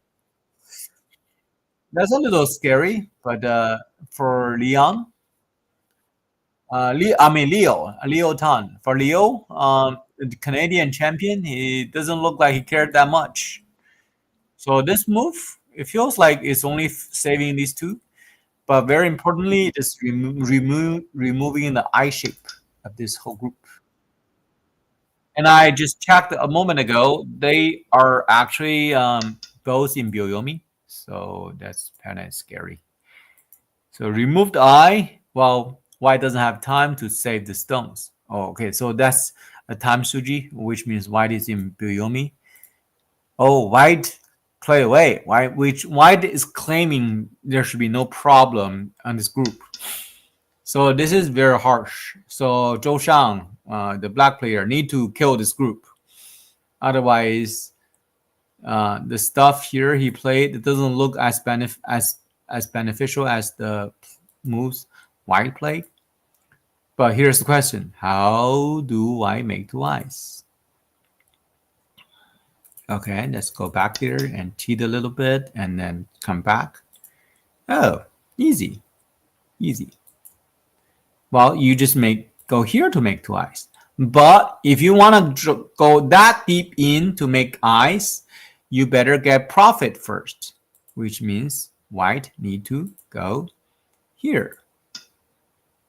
That's a little scary, but for Leon, I mean Leo Tan. For Leo, the Canadian champion, he doesn't look like he cared that much. So this move, it feels like it's only saving these two, but very importantly, it is removing the eye shape of this whole group. And I just checked a moment ago; they are actually both in Byoyomi, so that's kind of scary. So remove the eye. Well, white doesn't have time to save the stones. Oh, okay, so that's a time suji, which means white is in Byoyomi. Oh, white play away. Which white is claiming there should be no problem on this group. So this is very harsh. So Zhou Shang, the black player, need to kill this group. Otherwise, the stuff here he played, it doesn't look as beneficial as the moves white played. But here's the question: how do white make two eyes? Okay, let's go back here and cheat a little bit, and then come back. Oh, easy, easy. Well, you just go here to make two eyes. But if you want to go that deep in to make eyes, you better get profit first, which means white need to go here.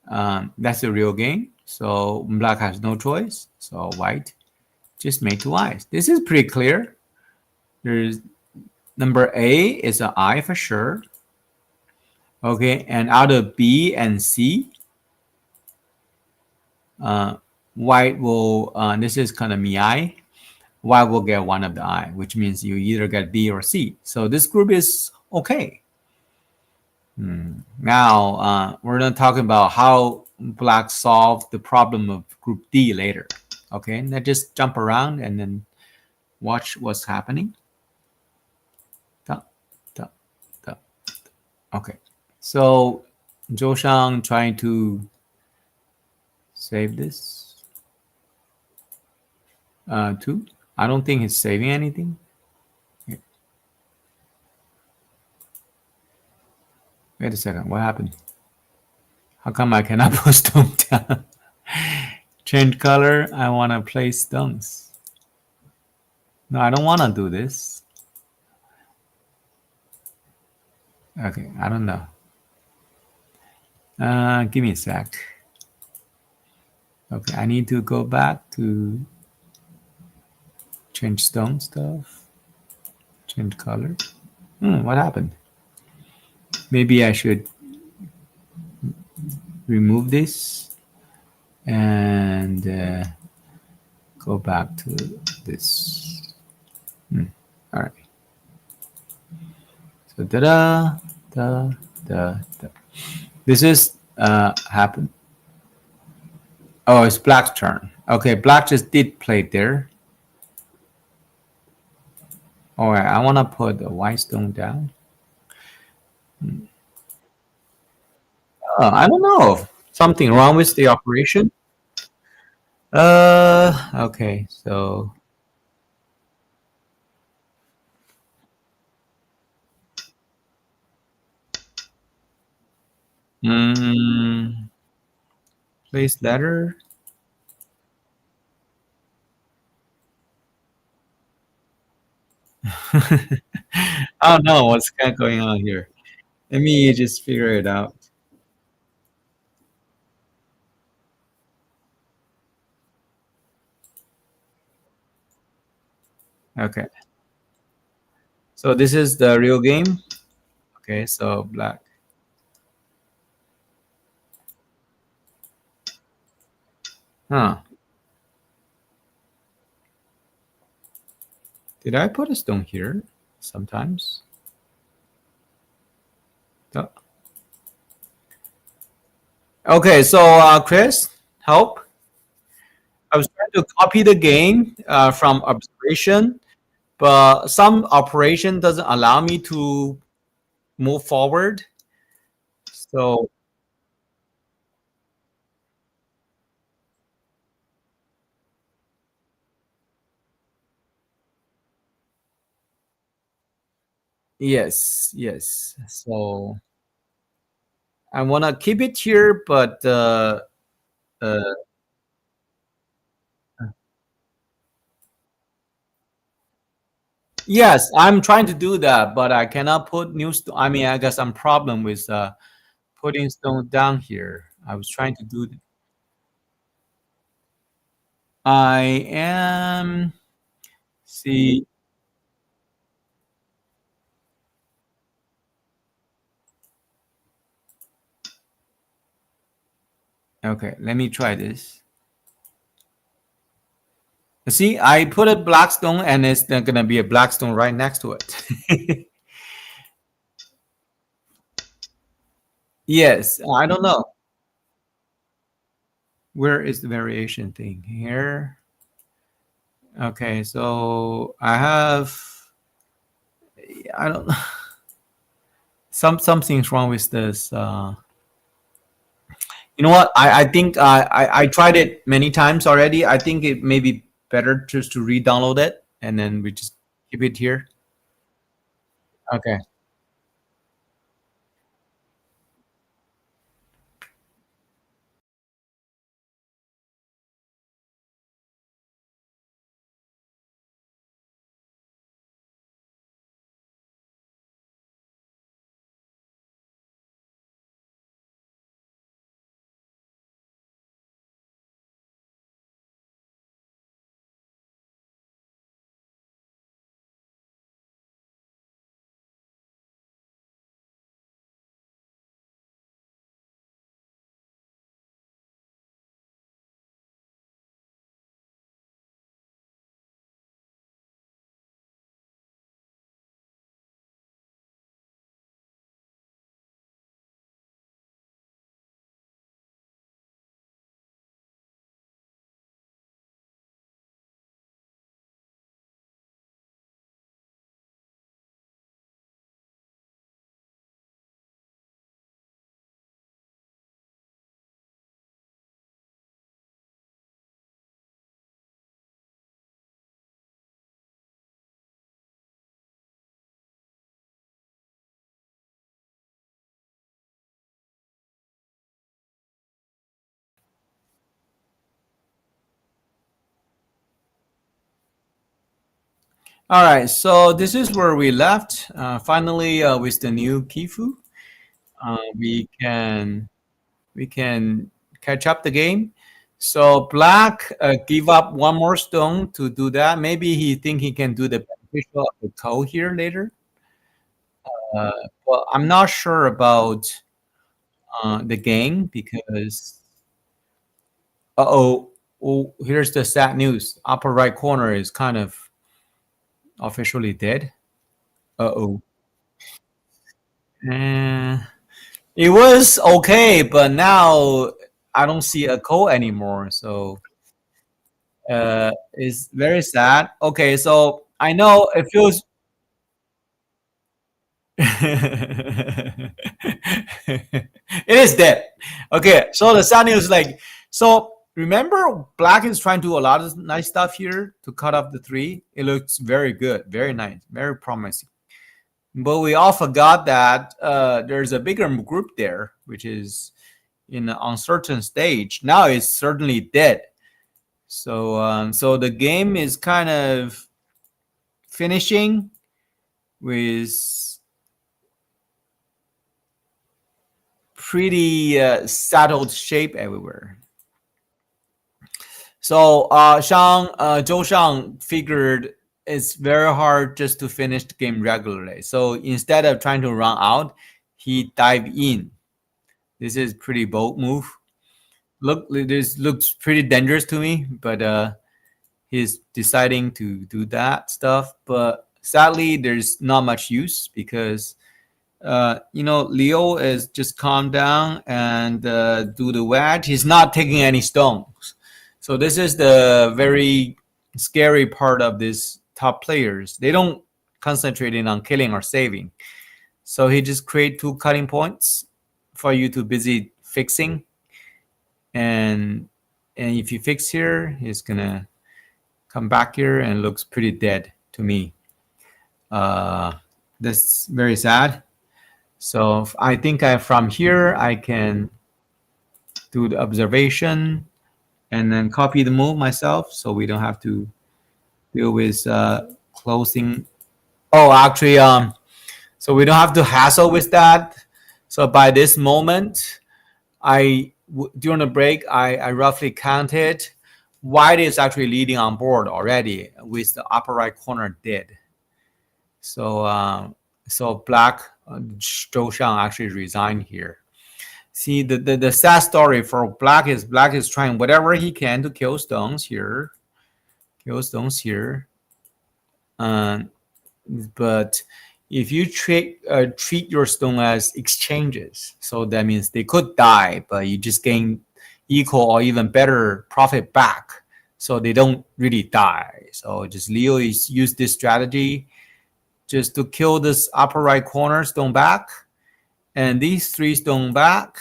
That's the real game. So black has no choice. So white just make two eyes. This is pretty clear. There's number A is an I for sure. Okay, and out of B and C, white will, this is kind of mi, white will get one of the I, which means you either get B or C. So this group is okay. Now, we're going to talk about how black solve the problem of group D later. Okay, now just jump around and then watch what's happening. Okay, so Zhou Shang trying to save this. Two. I don't think he's saving anything. Here. Wait a second. What happened? How come I cannot put stone down? Change color. I want to place stones. No, I don't want to do this. Okay, I don't know. Give me a sec. Okay, I need to go back to change stone stuff. Change color. What happened? Maybe I should remove this and go back to this. All right. So da. This is happened. Oh, it's black's turn. Okay, black just did play there. All right, I want to put the white stone down. I don't know. Something wrong with the operation. Okay, so place letter. I don't know what's kind of going on here. Let me just figure it out. Okay, so this is the real game. Okay, so black. Huh. Did I put a stone here? Sometimes. Oh. Okay, so Chris, help. I was trying to copy the game from observation, but some operation doesn't allow me to move forward. So yes, yes. So I want to keep it here, but uh, yes, I'm trying to do that, but I cannot put new. I mean, I guess I'm problem with putting stone down here. I was trying to do. I am. See. Okay, let me try this. See, I put a black stone and it's gonna be a black stone right next to it. Yes, I don't know. Where is the variation thing here? Okay, so I have, I don't know, something's wrong with this. You know what? I think I tried it many times already. I think it may be better just to re-download it and then we just keep it here. Okay. All right. So this is where we left. Finally, with the new Kifu, we can catch up the game. So black give up one more stone to do that. Maybe he think he can do the beneficial of the toe here later. Uh, well, I'm not sure about the game because uh-oh, oh, here's the sad news. Upper right corner is kind of officially dead. Uh-oh. Eh, it was okay, but now I don't see a code anymore. So it's very sad. Okay, so I know it feels it is dead. Okay, so the sad news is like, so remember black is trying to do a lot of nice stuff here to cut off the three. It looks very good, very nice, very promising. But we all forgot that there's a bigger group there, which is in an uncertain stage. Now it's certainly dead. So the game is kind of finishing with pretty settled shape everywhere. So Zhou Shang figured it's very hard just to finish the game regularly. So instead of trying to run out, he dive in. This is pretty bold move. Look, this looks pretty dangerous to me, but he's deciding to do that stuff. But sadly, there's not much use because Leo is just calm down and do the wedge. He's not taking any stones. So this is the very scary part of these top players. They don't concentrate on killing or saving. So he just create two cutting points for you to busy fixing. And if you fix here, he's gonna come back here and looks pretty dead to me. That's very sad. So I think from here I can do the observation and then copy the move myself, so we don't have to deal with closing. Oh, actually, so we don't have to hassle with that. So by this moment, during the break, I roughly counted. White is actually leading on board already with the upper right corner dead. So black Zhou Shang actually resigned here. See, the sad story for black is trying whatever he can to kill stones here. Kill stones here. Um, but if you treat your stone as exchanges, so that means they could die, but you just gain equal or even better profit back, so they don't really die. So just Leo is use this strategy just to kill this upper right corner stone back, and these three stone back,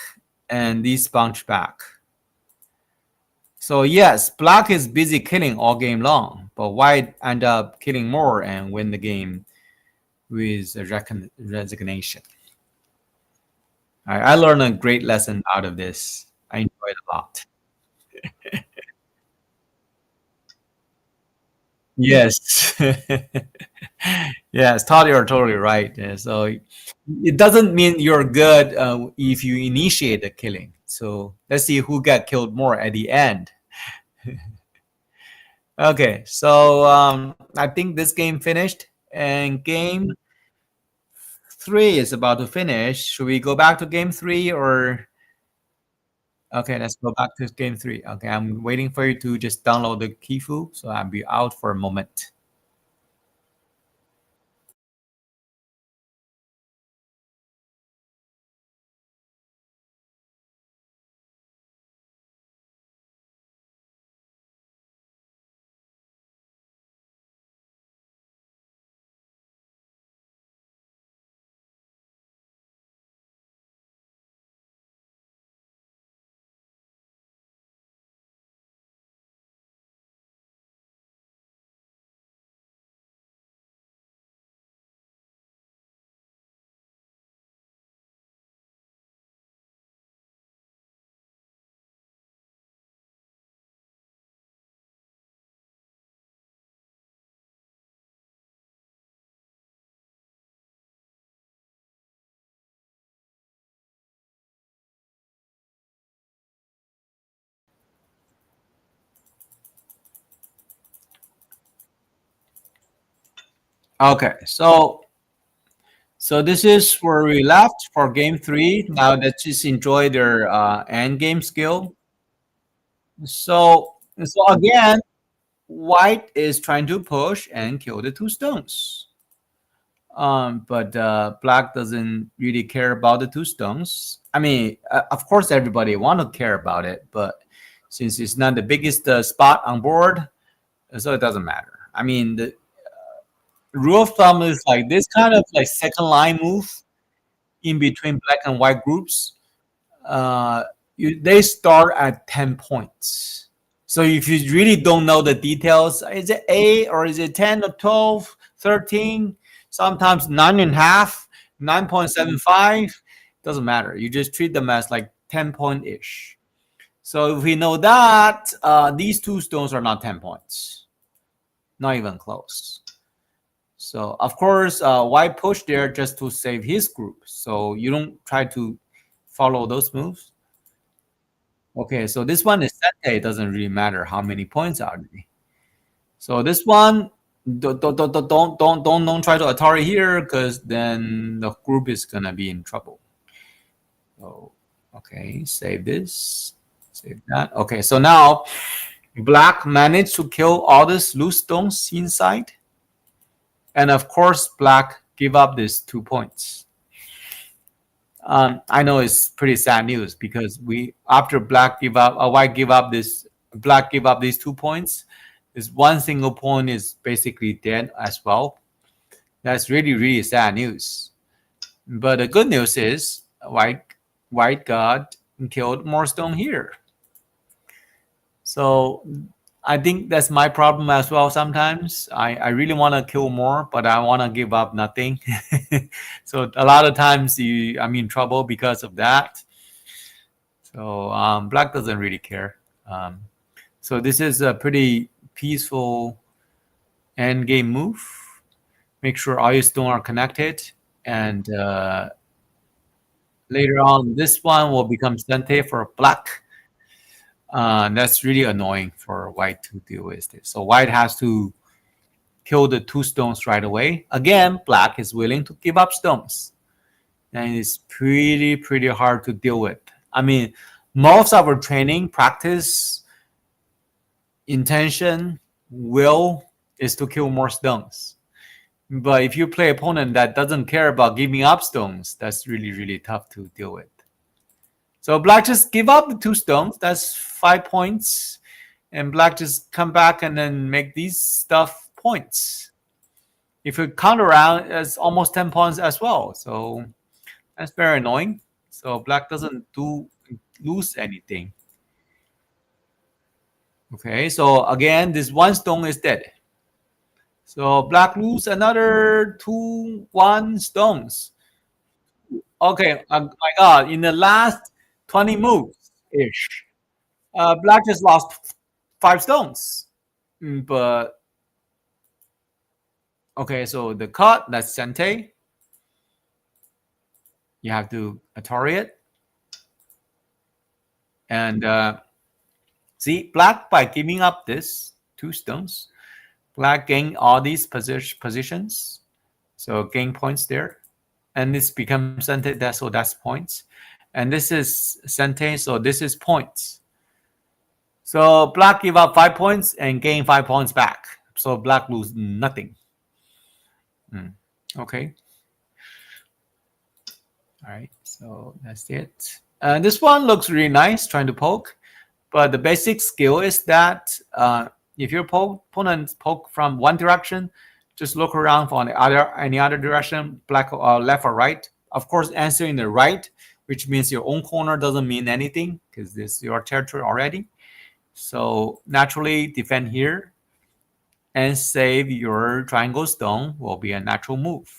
and these bunch back. So yes, black is busy killing all game long, but white end up killing more and win the game with a resignation. I learned a great lesson out of this. I enjoyed it a lot. Yes. Yes, Todd, you're totally right. So it doesn't mean you're good if you initiate the killing. So let's see who got killed more at the end. Okay, so I think this game finished, and game three is about to finish. Should we go back to game three or? Okay, let's go back to game three. Okay, I'm waiting for you to just download the Kifu, so I'll be out for a moment. Okay, so this is where we left for game three. Now let's just enjoy their end game skill. So again, white is trying to push and kill the two stones. But black doesn't really care about the two stones. I mean, of course, everybody want to care about it, but since it's not the biggest spot on board, so it doesn't matter. I mean, the rule of thumb is like this kind of like second line move in between black and white groups. Uh, they start at 10 points. So if you really don't know the details, is it 8 or is it 10 or 12, 13? Sometimes 9.5, 9.75. Doesn't matter. You just treat them as like 10 point ish. So if we know that, these two stones are not 10 points, not even close. So of course, white push there just to save his group. So you don't try to follow those moves. Okay, so this one is Sente. It doesn't really matter how many points are they. So this one, don't try to Atari here because then the group is gonna be in trouble. So okay, save this, save that. Okay, so now black managed to kill all these loose stones inside, and of course black give up these 2 points. I know it's pretty sad news because we after white give up this black give up these 2 points. This one single point is basically dead as well. That's really sad news. But the good news is white got killed more stone here. So I think that's my problem as well. Sometimes I really want to kill more, but I want to give up nothing. So a lot of times I'm in trouble because of that. So black doesn't really care. So this is a pretty peaceful end game move. Make sure all your stones are connected, and later on this one will become Sente for black. That's really annoying for white to deal with this. So white has to kill the two stones right away. Again, black is willing to give up stones. And it's pretty hard to deal with. I mean, most of our training practice intention will is to kill more stones. But if you play opponent that doesn't care about giving up stones, that's really, really tough to deal with. So black just give up the 2 stones. That's 5 points. And black just come back and then make these stuff points. If you count around, it's almost 10 points as well. So that's very annoying. So black doesn't lose anything. Okay, so again, this 1 stone is dead. So black lose another 2 1 stones. Okay, my God, in the last 20 moves ish, black just lost 5 stones. But okay, so the cut, that's Sente. You have to Atari it. And see, black by giving up this 2 stones, black gain all these positions. So gain points there. And this becomes Sente, so that's points. And this is Sente, so this is points. So black give up 5 points and gain 5 points back. So black lose nothing. Okay. All right, so that's it. This one looks really nice, trying to poke. But the basic skill is that if your opponent poke from one direction, just look around for any other direction, black or left or right. Of course, answering the right, which means your own corner, doesn't mean anything because this is your territory already. So naturally defend here and save your triangle stone will be a natural move.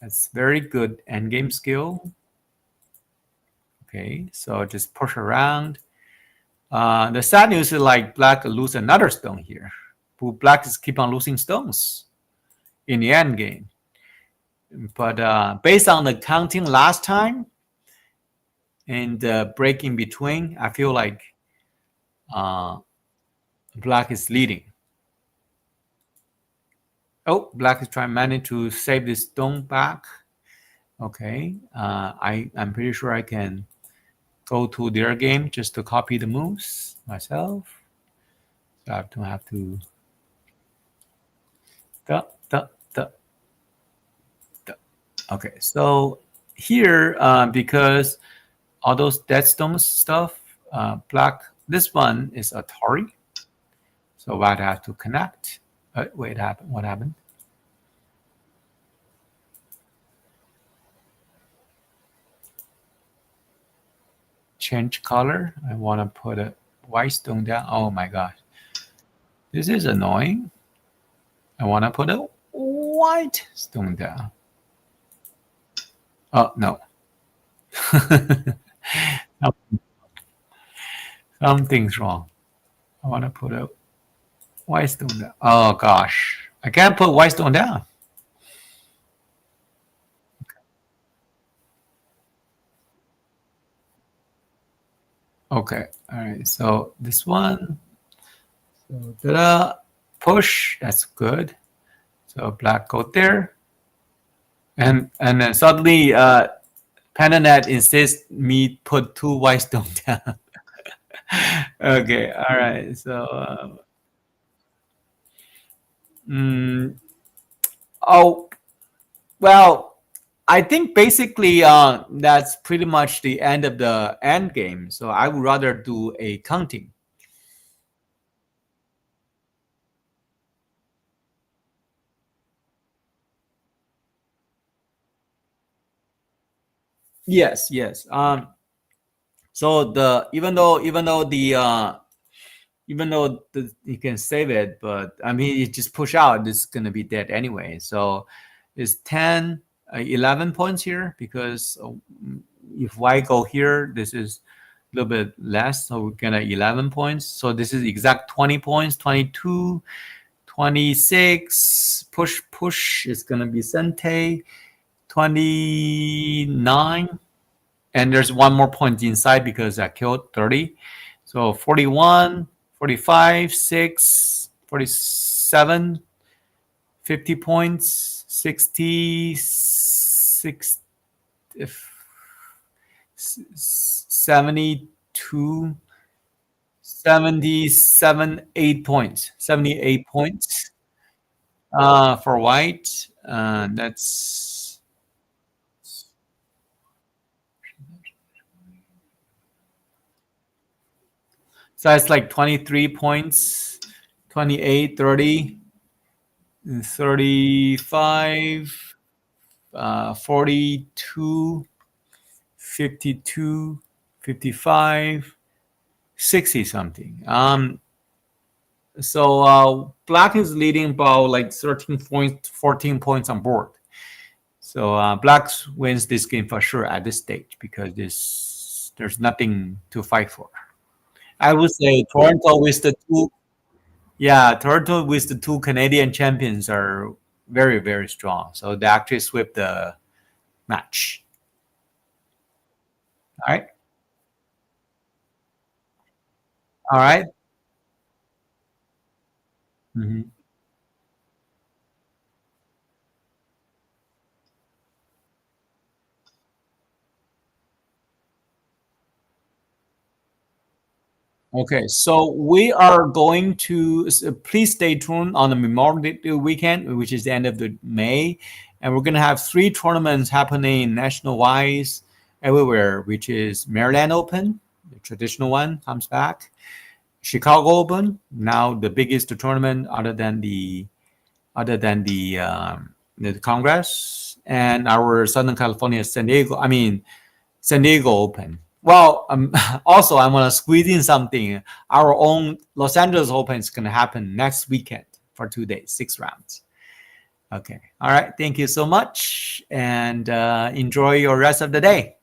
That's very good endgame skill. Okay, so just push around. The sad news is like black lose another stone here. Black is keep on losing stones in the end game. But based on the counting last time and the break in between, I feel like black is leading. Oh, black is trying to manage to save this stone back. Okay, I'm pretty sure I can go to their game just to copy the moves myself. So I don't have to. Okay, so here because all those deadstone stuff, black. This one is Atari, so I'd have to connect. Wait, what happened? Change color. I want to put a white stone down. Oh my god, this is annoying. I want to put a white stone down. Oh no. Something's wrong. I want to put a white stone down. Oh gosh, I can't put white stone down. Okay, all right. So this one. So ta-da, push. That's good. So black go there, and then suddenly Pananet insists me put 2 white stone down. Okay, all right. So oh well, I think basically that's pretty much the end of the end game. So I would rather do a counting. Yes, yes. So the even though you can save it, but I mean you just push out, it's gonna be dead anyway. So it's 10, 11 points here because if y go here, this is a little bit less, so we're gonna 11 points. So this is exact 20 points, 22, 26. Push is gonna be Sente, 29. And there's one more point inside because I killed 30. So 41, 45, 6, 47, 50 points, 60, 6, 72, 77, 8 points, 78 points for white. That's so that's like 23 points, 28, 30, 35, 42, 52, 55, 60 something. So black is leading about like 13 points, 14 points on board. So black wins this game for sure at this stage because there's nothing to fight for. I would say Toronto with the two, yeah, Toronto with the two Canadian champions are very, very strong. So they actually swept the match. All right. All right. Mhm. Okay, so we are going to please stay tuned on the Memorial Day weekend, which is the end of the May, and we're going to have three tournaments happening national wise everywhere, which is Maryland Open, the traditional one comes back, Chicago Open, now the biggest tournament other than the Congress, and our Southern California San Diego Open. Well, also I want to squeeze in something. Our own Los Angeles Open is going to happen next weekend for 2 days, 6 rounds. Okay. All right. Thank you so much, and enjoy your rest of the day.